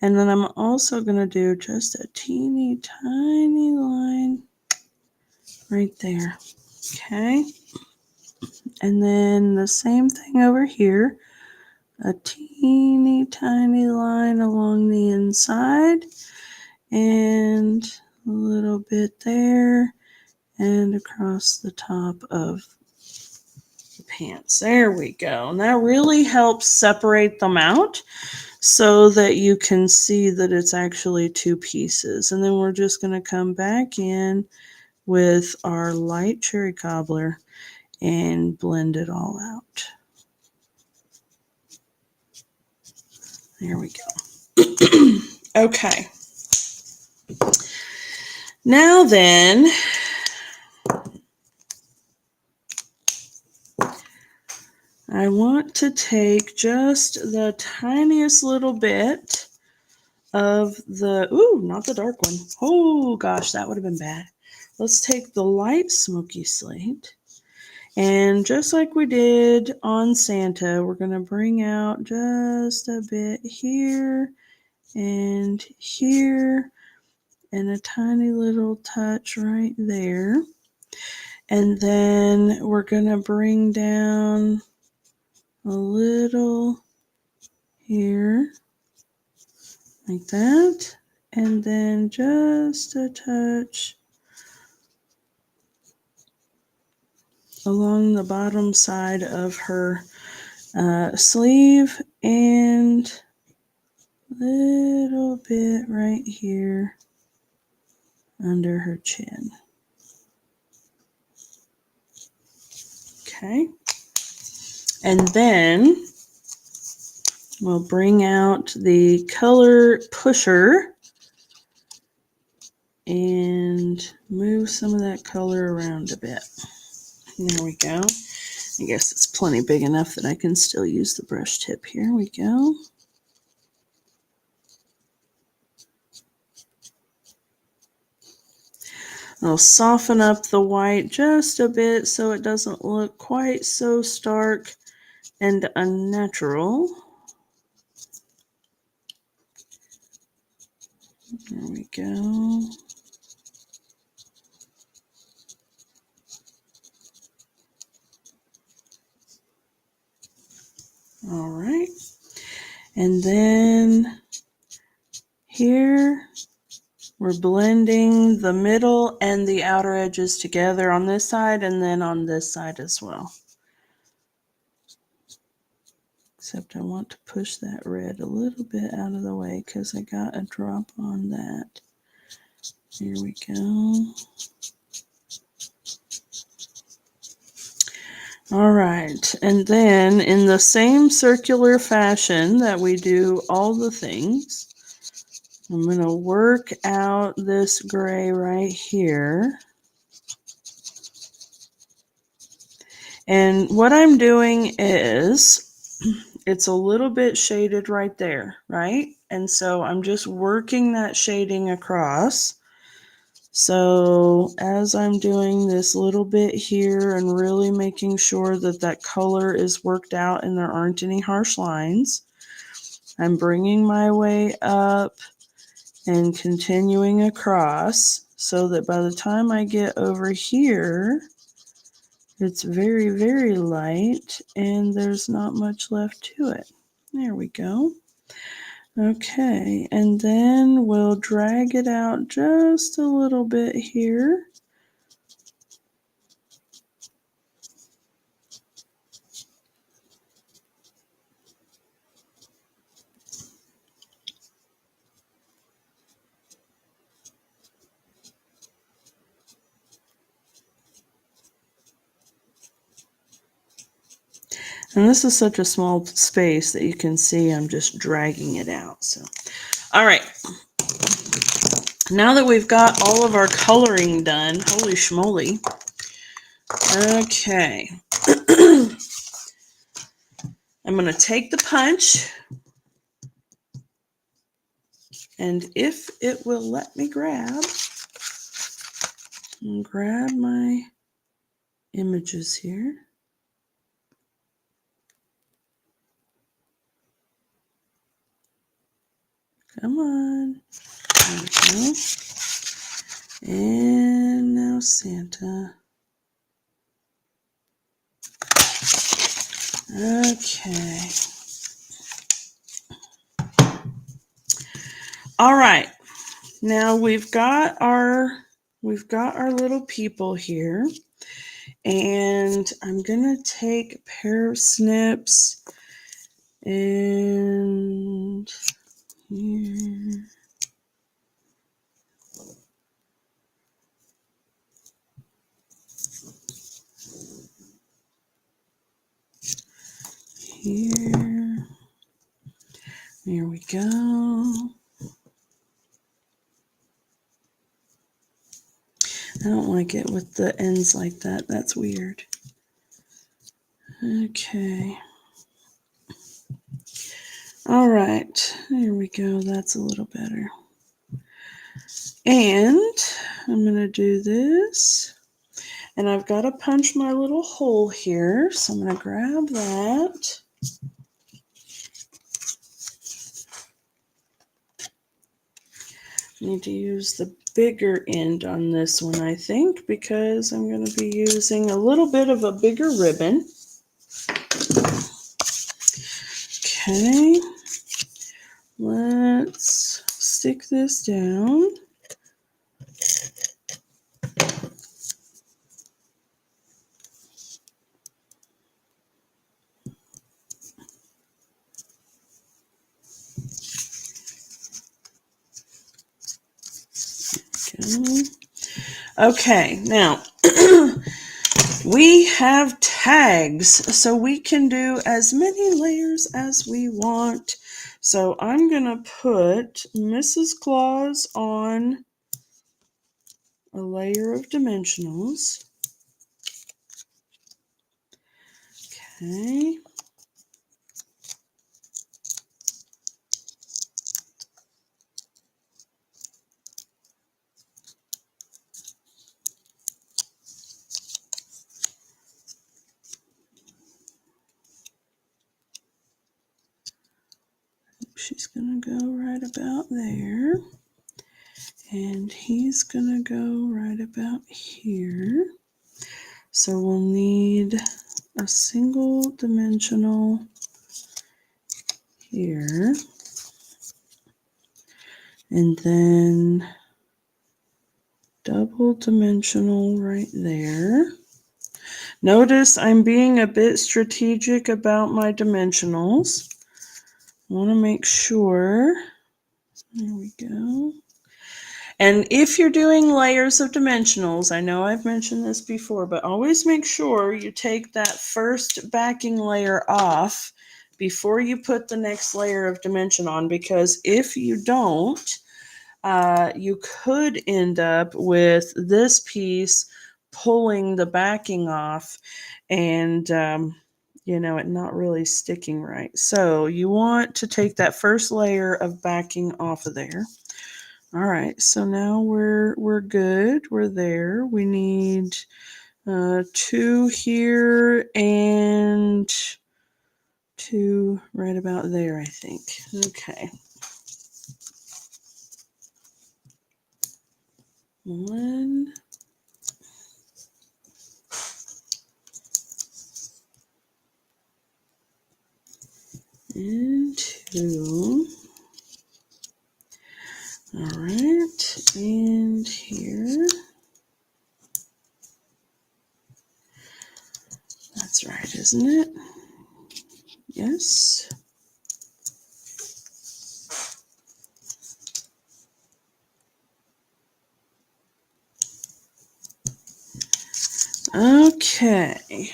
And then I'm also going to do just a teeny tiny line right there. Okay. And then the same thing over here. A teeny tiny line along the inside and a little bit there and across the top of the pants. There we go. And that really helps separate them out so that you can see that it's actually two pieces. And then we're just going to come back in with our light cherry cobbler and blend it all out. There we go. Okay. Now then, I want to take just the tiniest little bit of the, ooh, not the dark one. Oh gosh, that would have been bad. Let's take the light smoky slate. And just like we did on Santa, we're going to bring out just a bit here and here and a tiny little touch right there. And then we're going to bring down a little here like that. And then just a touch along the bottom side of her sleeve and a little bit right here under her chin. Okay. And then we'll bring out the color pusher and move some of that color around a bit. There we go. I guess it's plenty big enough that I can still use the brush tip. Here we go. I'll soften up the white just a bit so it doesn't look quite so stark and unnatural. There we go. All right. And then here we're blending the middle and the outer edges together on this side and then on this side as well. Except I want to push that red a little bit out of the way because I got a drop on that. Here we go. All right, and then in the same circular fashion that we do all the things, I'm going to work out this gray right here. And what I'm doing is, it's a little bit shaded right there, right? And so I'm just working that shading across. So as I'm doing this little bit here and really making sure that that color is worked out and there aren't any harsh lines, I'm bringing my way up and continuing across so that by the time I get over here, it's very, very light and there's not much left to it. There we go. Okay, and then we'll drag it out just a little bit here. And this is such a small space that you can see I'm just dragging it out. So, all right. Now that we've got all of our coloring done, holy schmoly. Okay. I'm going to take the punch, and if it will let me grab my images here. Come on. There we go. And now Santa. Okay. All right. Now we've got our little people here. And I'm going to take a pair of snips and here. Here. There we go. I don't like it with the ends like that. That's weird. Okay. All right. There we go. That's a little better. And I'm going to do this. And I've got to punch my little hole here. So I'm going to grab that. Need to use the bigger end on this one, I think, because I'm going to be using a little bit of a bigger ribbon. Okay, let's stick this down. Okay, now we have tags, so we can do as many layers as we want. So I'm going to put Mrs. Claus on a layer of dimensionals. Okay. She's going to go right about there. And he's going to go right about here. So we'll need a single dimensional here. And then double dimensional right there. Notice I'm being a bit strategic about my dimensionals. I want to make sure. There we go. And if you're doing layers of dimensionals, I know I've mentioned this before, but always make sure you take that first backing layer off before you put the next layer of dimension on, because if you don't, you could end up with this piece pulling the backing off and it not really sticking right. So you want to take that first layer of backing off of there. All right, so now we're good. We're there. We need 2 here and 2 right about there, I think. Okay. 1. And 2. All right, and here. That's right, isn't it? Yes. Okay.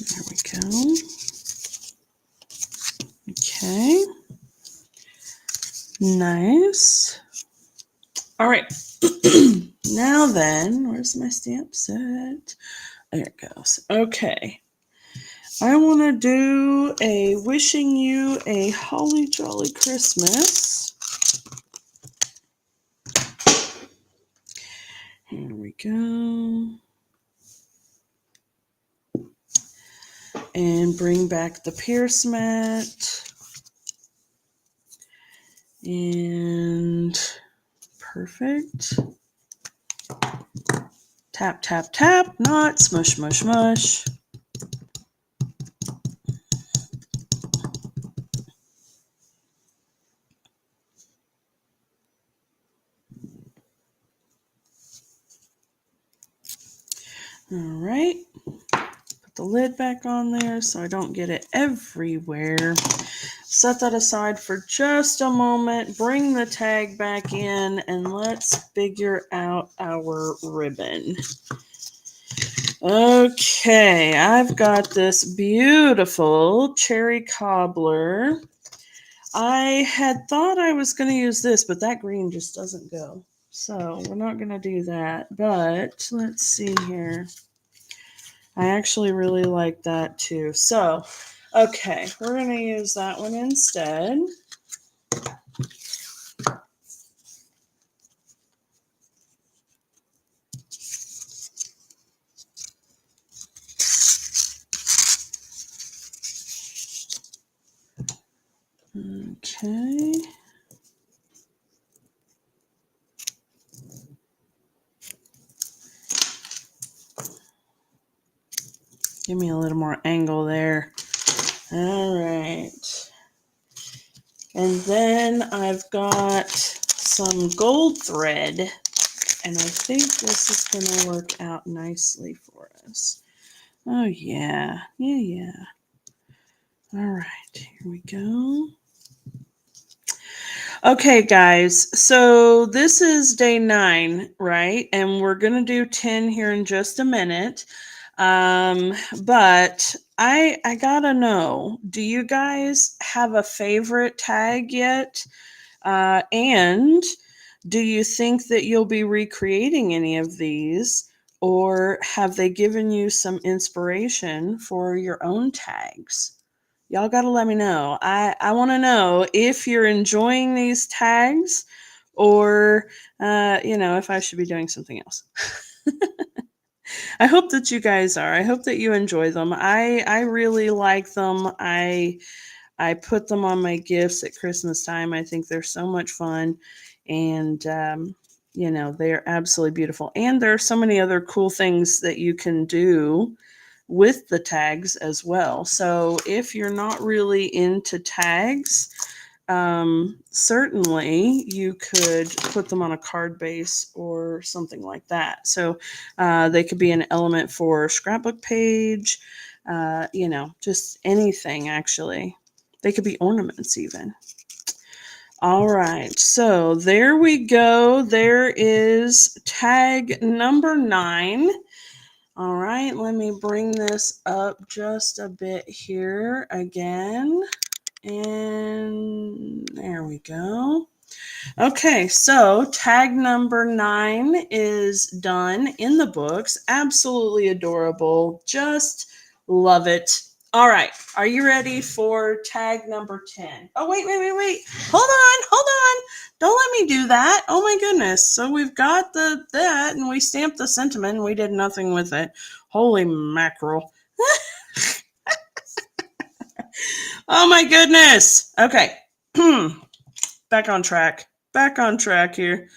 There we go. Okay. Nice. All right. Now then, where's my stamp set? There it goes. Okay. I want to do a wishing you a holly jolly Christmas. Here we go. And bring back the Pierce mat. And perfect. Tap, tap, tap, not smush, mush, mush. All right. Put the lid back on there so I don't get it everywhere. Set that aside for just a moment. Bring the tag back in and let's figure out our ribbon. Okay, I've got this beautiful cherry cobbler. I had thought I was going to use this, but that green just doesn't go. So we're not going to do that. But let's see here. I actually really like that too. So, okay, we're going to use that one instead. Okay. Give me a little more angle there. All right. And then I've got some gold thread, and I think this is going to work out nicely for us. Oh, yeah. Yeah. All right, here we go. Okay, guys, so this is day 9, right? And we're going to do 10 here in just a minute. But I gotta know, do you guys have a favorite tag yet? And do you think that you'll be recreating any of these, or have they given you some inspiration for your own tags? Y'all got to let me know. I want to know if you're enjoying these tags, or if I should be doing something else. I hope that you guys are. I hope that you enjoy them. I really like them. I put them on my gifts at Christmas time. I think they're so much fun, and they're absolutely beautiful. And there are so many other cool things that you can do with the tags as well. So if you're not really into tags, certainly you could put them on a card base or something like that. So they could be an element for a scrapbook page, just anything actually. They could be ornaments even. All right, so there we go. There is tag number 9. All right, let me bring this up just a bit here again. And there we go. Okay, so tag number 9 is done in the books. Absolutely adorable. Just love it. All right, are you ready for tag number 10? Oh, wait. Hold on. Don't let me do that. Oh my goodness. So we've got that and we stamped the sentiment and we did nothing with it. Holy mackerel. Oh my goodness. Okay. Back on track here.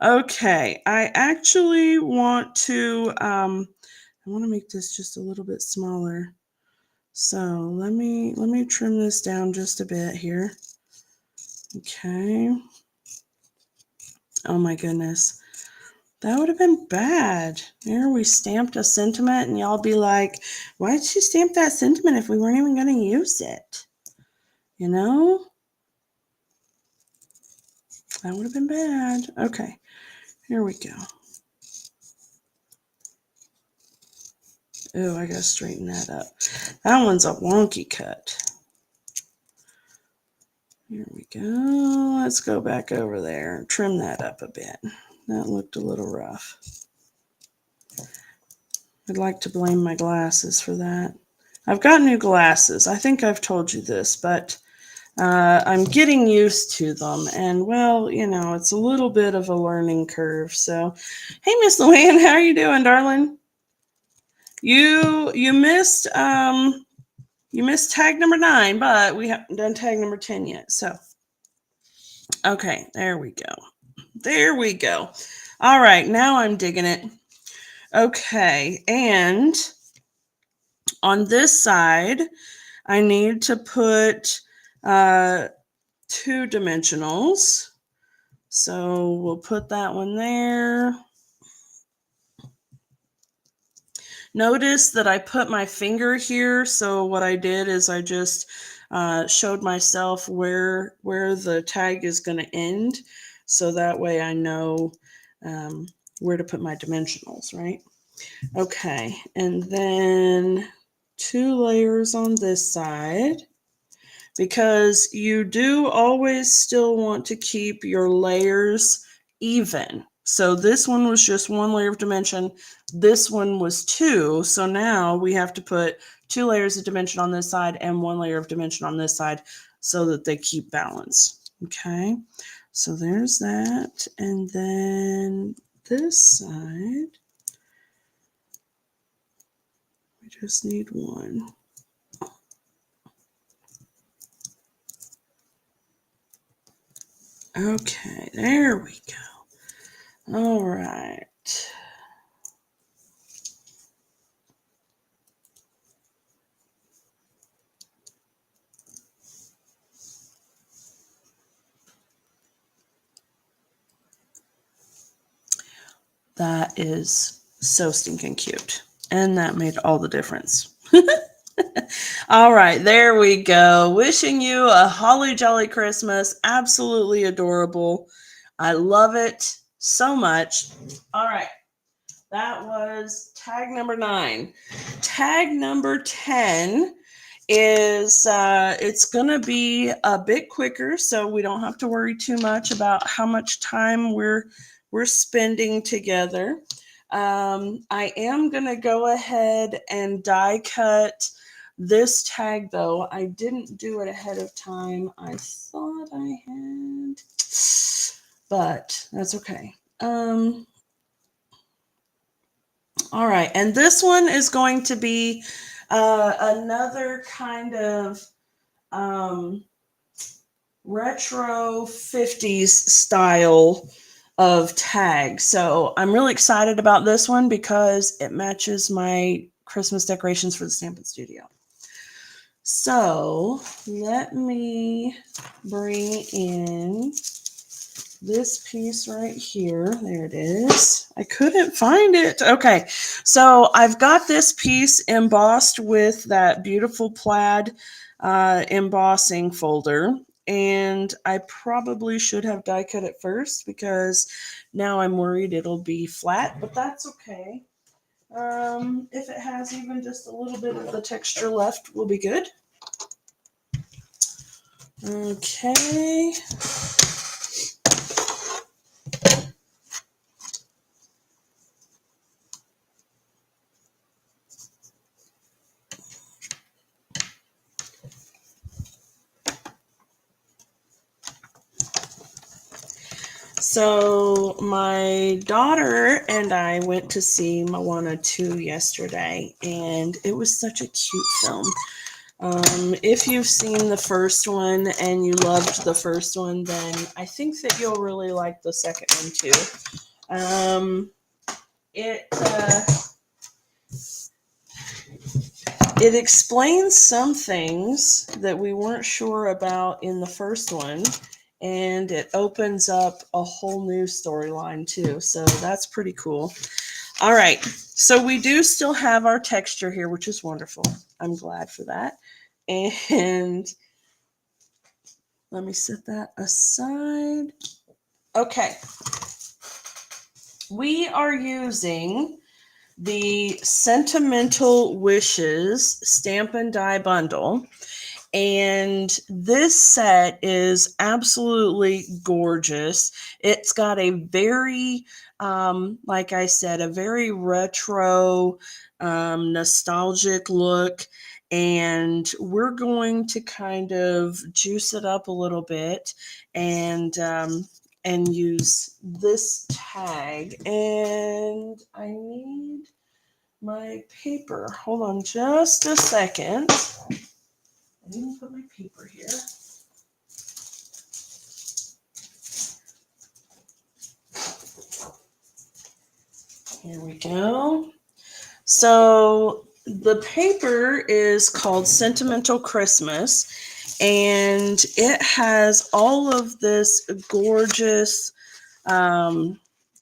Okay, I actually want to make this just a little bit smaller. So let me trim this down just a bit here. Okay. Oh my goodness. That would have been bad. There we stamped a sentiment and y'all be like, why did you stamp that sentiment if we weren't even going to use it? You know? That would have been bad. Okay, here we go. Oh, I gotta straighten that up. That one's a wonky cut. Here we go. Let's go back over there and trim that up a bit. That looked a little rough. I'd like to blame my glasses for that. I've got new glasses. I think I've told you this, but I'm getting used to them. And, well, you know, it's a little bit of a learning curve. So, hey, Miss Luann, how are you doing, darling? You missed tag number 9, but we haven't done tag number 10 yet. So, okay, there we go. There we go. All right, now I'm digging it. Okay, and on this side, I need to put 2 dimensionals. So we'll put that one there. Notice that I put my finger here. So what I did is I just showed myself where the tag is going to end. So that way I know where to put my dimensionals, right? Okay, and then 2 layers on this side, because you do always still want to keep your layers even. So this one was just 1 layer of dimension. This one was 2. So now we have to put 2 layers of dimension on this side and 1 layer of dimension on this side so that they keep balance. Okay, so there's that. And then this side, we just need 1. Okay, there we go. All right. That is so stinking cute. And that made all the difference. All right, there we go. Wishing you a holly jolly Christmas. Absolutely adorable. I love it so much. All right, that was tag number 9. Tag number 10 is it's gonna be a bit quicker, so we don't have to worry too much about how much time we're spending together. I am gonna go ahead and die cut this tag, though. I didn't do it ahead of time. I thought I had, but that's okay. All right, and this one is going to be another kind of retro 50s style of tag. So I'm really excited about this one because it matches my Christmas decorations for the Stampin' Studio. So let me bring in this piece right here. There it is. I couldn't find it. Okay, so I've got this piece embossed with that beautiful plaid embossing folder. And I probably should have die cut it first because now I'm worried it'll be flat, but that's okay. If it has even just a little bit of the texture left, we'll be good. Okay. So my daughter and I went to see Moana 2 yesterday, and it was such a cute film. If you've seen the first one and you loved the first one, then I think that you'll really like the second one too. It explains some things that we weren't sure about in the first one, and it opens up a whole new storyline too. So that's pretty cool. All right, so we do still have our texture here, which is wonderful. I'm glad for that. And let me set that aside. Okay. We are using the Sentimental Wishes Stampin' Die Bundle. And this set is absolutely gorgeous. It's got a very, like I said, a very retro, nostalgic look. And we're going to kind of juice it up a little bit and use this tag. And I need my paper. Hold on just a second. I didn't put my paper here. Here we go. So the paper is called Sentimental Christmas, and it has all of this gorgeous,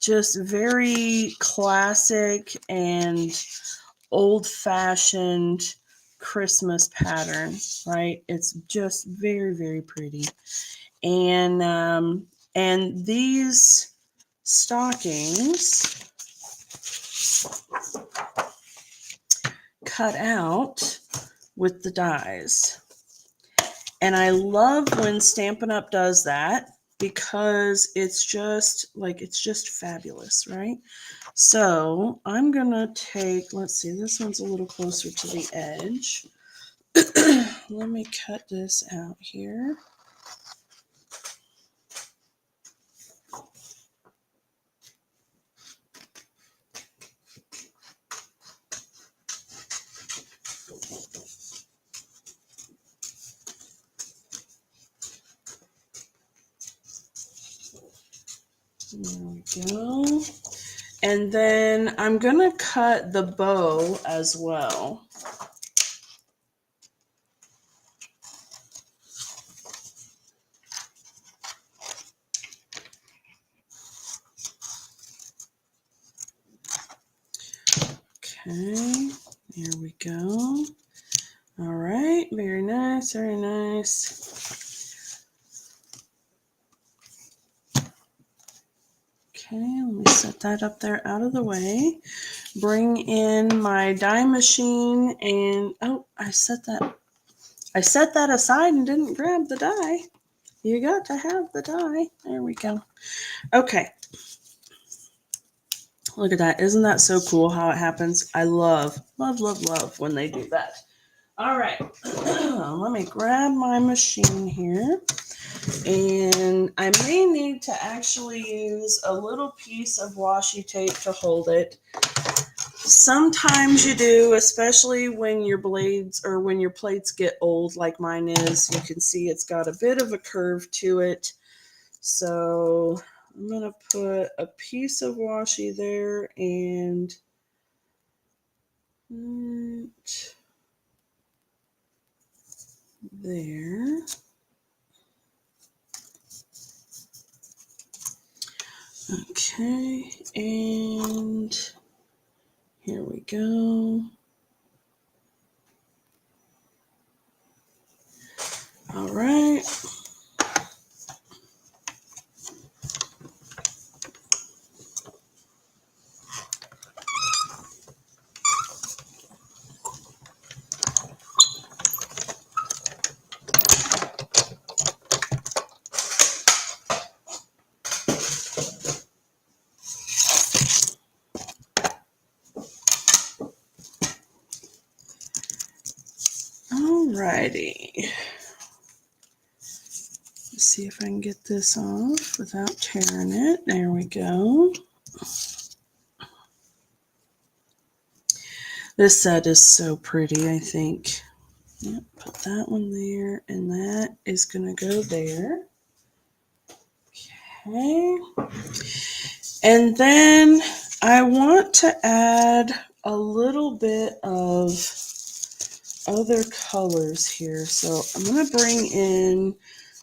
just very classic and old-fashioned Christmas pattern, right? It's just very, very pretty. And these stockings cut out with the dies. And I love when Stampin' Up! Does that because it's just fabulous, right? So I'm gonna take, let's see, this one's a little closer to the edge. Let me cut this out here. There we go. And then I'm gonna cut the bow as well. Okay, there we go. All right, very nice, very nice. Okay, let me set that up there out of the way. Bring in my die machine and, oh, I set that aside and didn't grab the die. You got to have the die. There we go. Okay. Look at that. Isn't that so cool how it happens? I love when they do that. All right. Let me grab my machine here. And I may need to actually use a little piece of washi tape to hold it. Sometimes you do, especially when your blades or when your plates get old like mine is. You can see it's got a bit of a curve to it. So I'm going to put a piece of washi there and there. Okay, and here we go. All right. Alrighty. Let's see if I can get this off without tearing it. There we go. This set is so pretty, I think. Yep, put that one there, and that is going to go there. Okay. And then I want to add a little bit of other colors here. So I'm going to bring in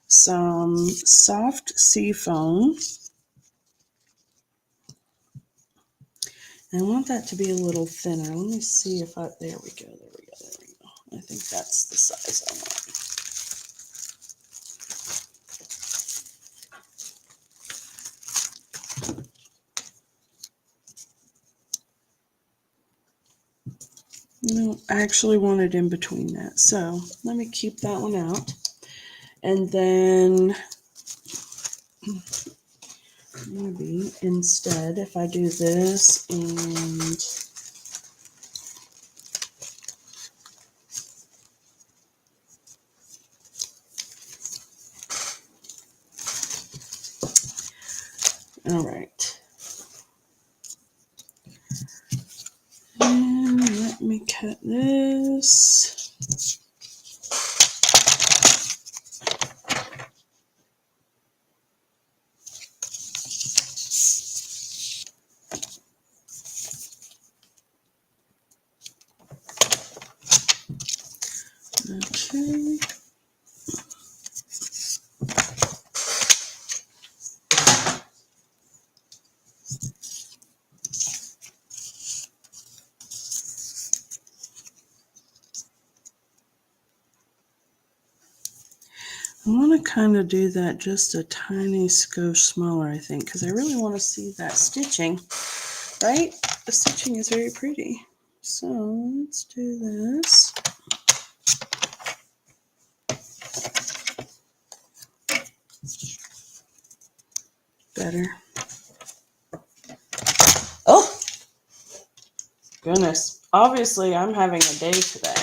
some soft seafoam. And I want that to be a little thinner. Let me see if I, there we go. I think that's the size I want. No, I actually want it in between that. So let me keep that one out. And then maybe instead, if I do this and all right. And let me cut this. Okay. I want to kind of do that just a tiny skosh smaller, I think, because I really want to see that stitching, right? The stitching is very pretty. So let's do this. Better. Oh, goodness. Obviously, I'm having a day today.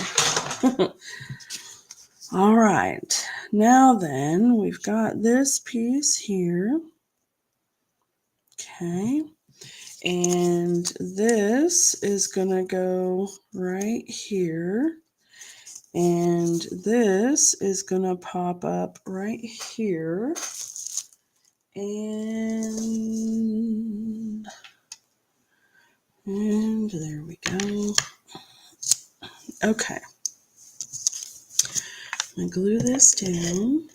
All right. Now then, we've got this piece here. Okay. And this is going to go right here. And this is going to pop up right here. And there we go. Okay. I'm going to glue this down.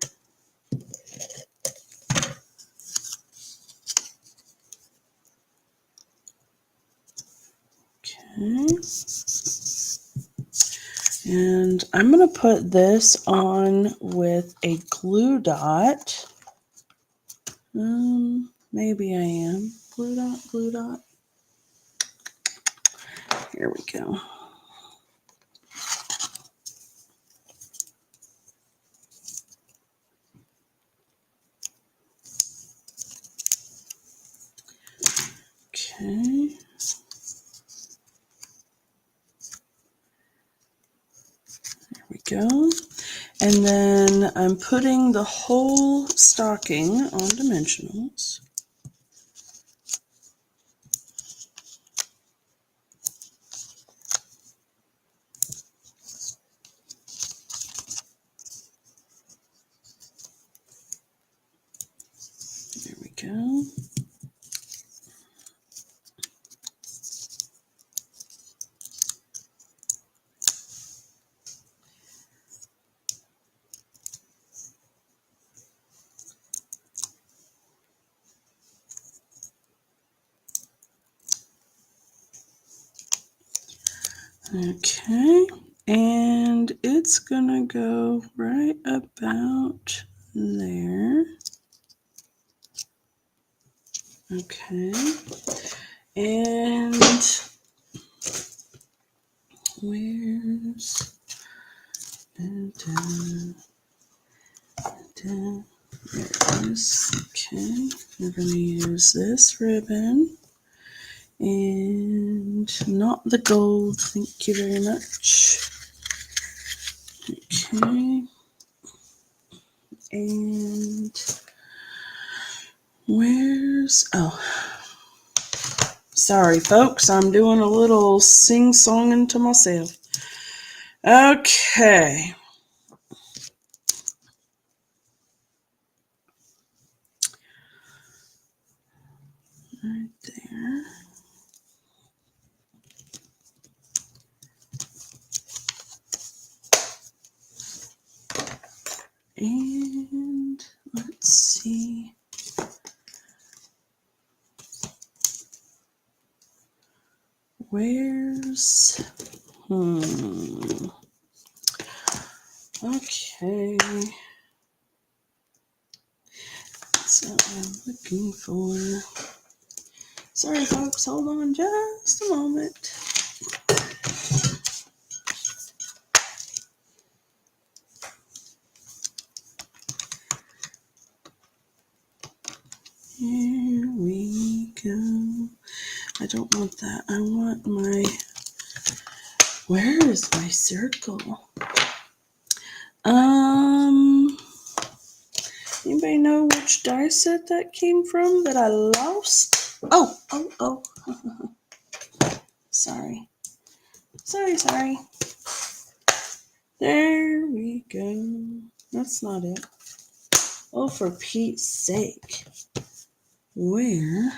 Okay. And I'm going to put this on with a glue dot. Maybe I am. Glue dot, glue dot. Here we go. Okay. There we go. And then I'm putting the whole stocking on dimensionals. There we go. Okay, and it's gonna go right about there. Okay, and where's there it is. Okay, we're gonna use this ribbon. And not the gold, thank you very much. Okay. And oh, sorry folks, I'm doing a little sing-songing to myself. Okay. Right there. And let's see. Where's, okay. That's what I'm looking for. Sorry folks, hold on just a moment. don't want that. I want my, where is my circle? Anybody know which die set that came from that I lost? Oh. Sorry. There we go. That's not it. Oh, for Pete's sake. Where?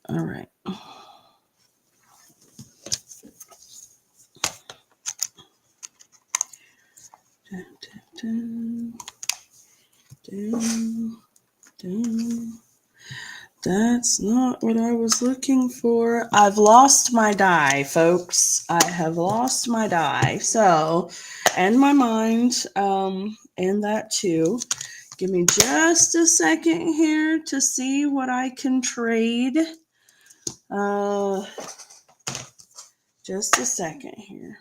All right. That's not what I was looking for. I've lost my die, folks. I have lost my die. So, and my mind, and that too. Give me just a second here to see what I can trade. Just a second here.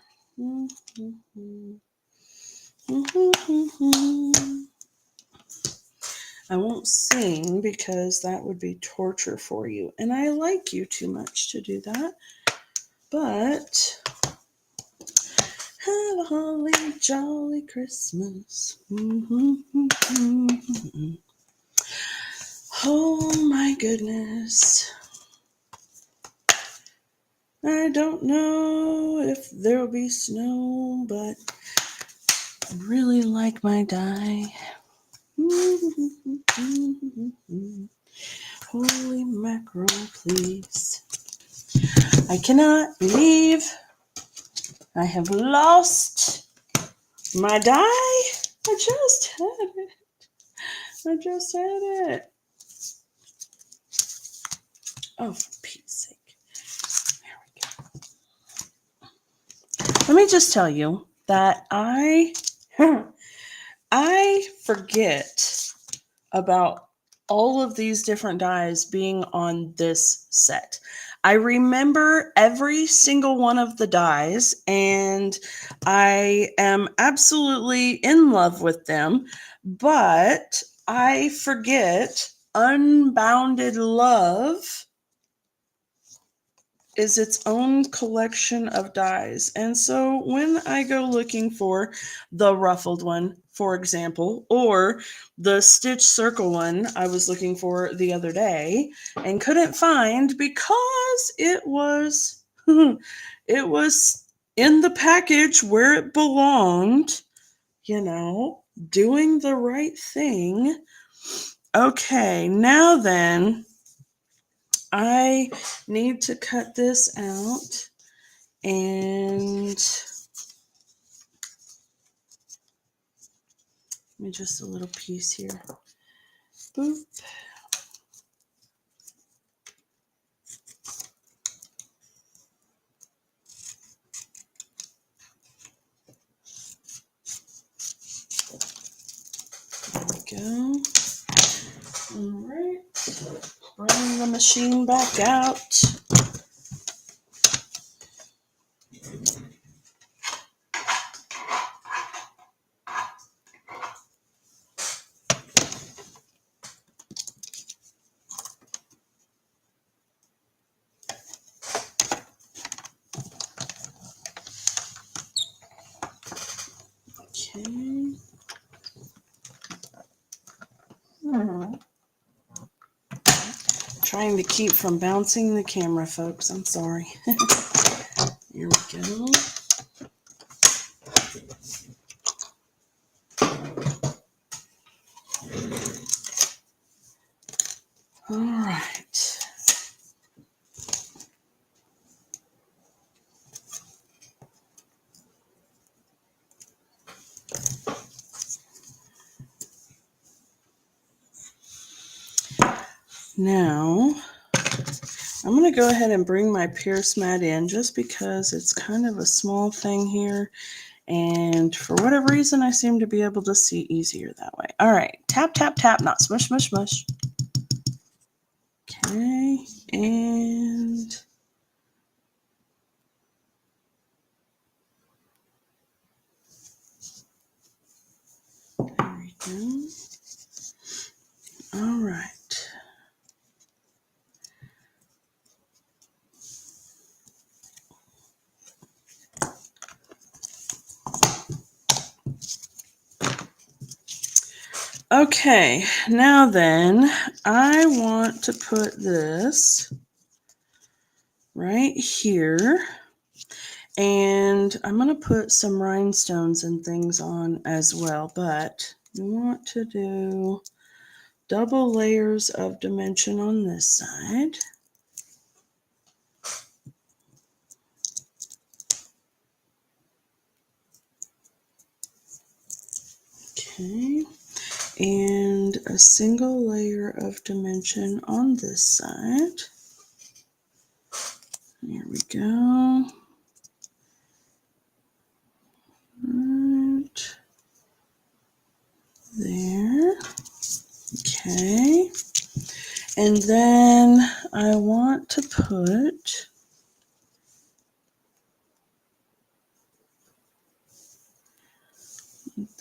I won't sing because that would be torture for you. And I like you too much to do that. But have a holly jolly Christmas. Oh my goodness. I don't know if there'll be snow, but I really like my die. Holy mackerel, please. I cannot believe I have lost my die. I just had it. Oh, for Pete's sake. There we go. Let me just tell you that I forget about all of these different dies being on this set. I remember every single one of the dies, and I am absolutely in love with them, but I forget Unbounded Love is its own collection of dies. And so when I go looking for the ruffled one, for example, or the stitch circle one I was looking for the other day and couldn't find because it was it was in the package where it belonged, doing the right thing. Okay, now then, I need to cut this out and give me just a little piece here. Boop. There we go. All right. Bring the machine back out. Okay. Trying to keep from bouncing the camera, folks. I'm sorry. Here we go. All right. Now, I'm going to go ahead and bring my Pierce mat in just because it's kind of a small thing here. And for whatever reason, I seem to be able to see easier that way. All right. Tap, tap, tap, not smush, smush, smush. Okay. And there we go. All right. Okay, now then, I want to put this right here. And I'm going to put some rhinestones and things on as well, but we want to do double layers of dimension on this side. Okay, and a single layer of dimension on this side. Here we go. Right there. Okay. And then I want to put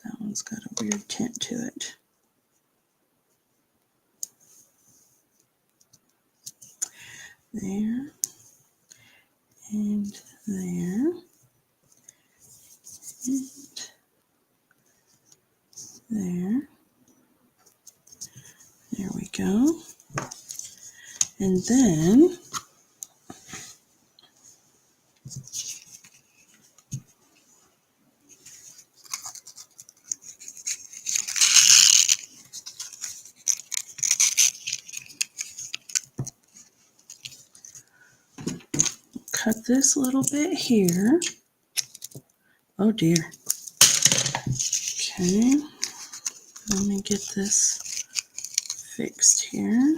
that one's got a weird tint to it. There and there and there. There we go. And then cut this little bit here. Oh dear. Okay. Let me get this fixed here.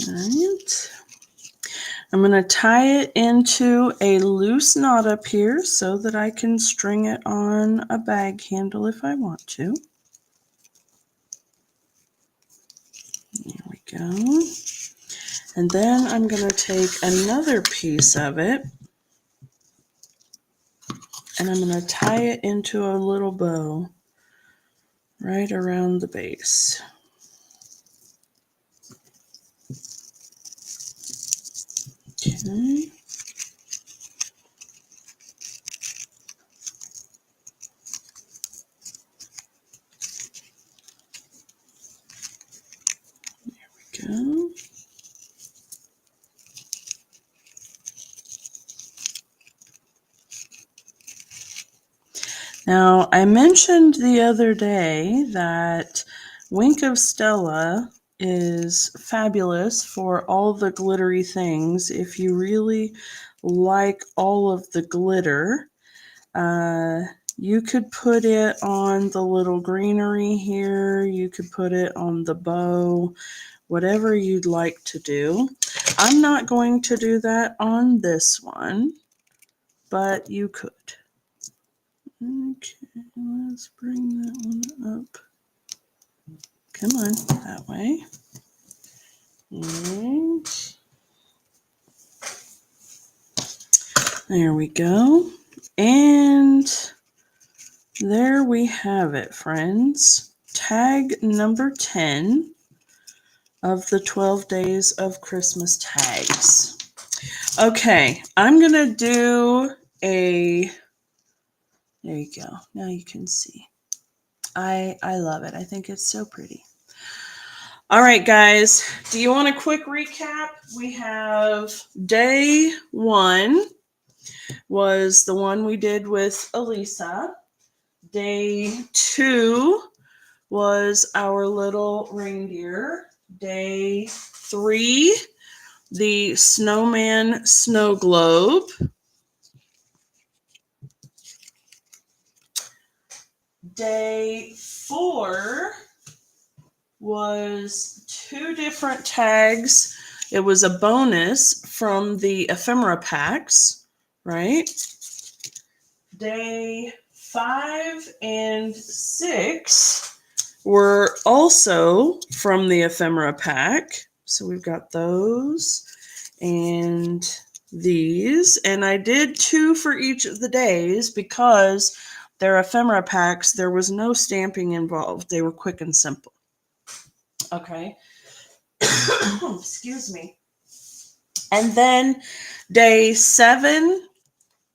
All right. I'm going to tie it into a loose knot up here so that I can string it on a bag handle if I want to. There we go. And then I'm going to take another piece of it and I'm going to tie it into a little bow right around the base. Okay. There we go. Now, I mentioned the other day that Wink of Stella is fabulous for all the glittery things. If you really like all of the glitter, you could put it on the little greenery here. You could put it on the bow, whatever you'd like to do. I'm not going to do that on this one, but you could. Okay, let's bring that one up. Come on, that way. And there we go. And there we have it, friends. Tag number 10 of the 12 Days of Christmas tags. Okay, I'm going to do a... There you go. Now you can see. I love it. I think it's so pretty. All right, guys. Do you want a quick recap? We have day 1 was the one we did with Elisa. Day 2 was our little reindeer. Day 3, the snowman snow globe. Day 4 was 2 different tags. It was a bonus from the ephemera packs, right? Day 5 and 6 were also from the ephemera pack. So we've got those and these. And I did 2 for each of the days because they're ephemera packs. There was no stamping involved. They were quick and simple. Okay. Excuse me. And then day 7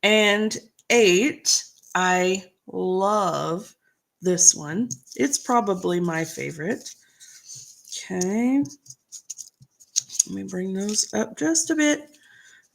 and 8, I love this one. It's probably my favorite. Okay. Let me bring those up just a bit.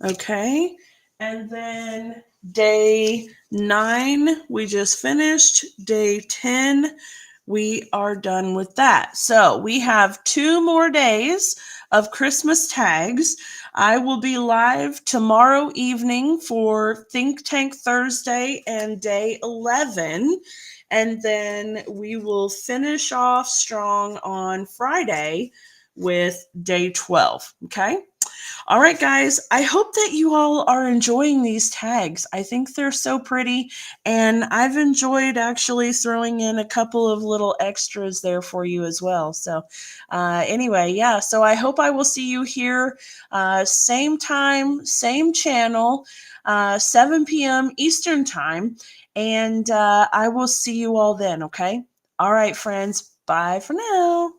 Okay. And then day 9, we just finished. Day 10, we are done with that. So we have 2 more days of Christmas tags. I will be live tomorrow evening for Think Tank Thursday and day 11. And then we will finish off strong on Friday with day 12. Okay. All right, guys, I hope that you all are enjoying these tags. I think they're so pretty, and I've enjoyed actually throwing in a couple of little extras there for you as well. So, anyway, yeah, so I hope I will see you here, same time, same channel, 7 p.m. Eastern Time, and I will see you all then, okay? All right, friends, bye for now.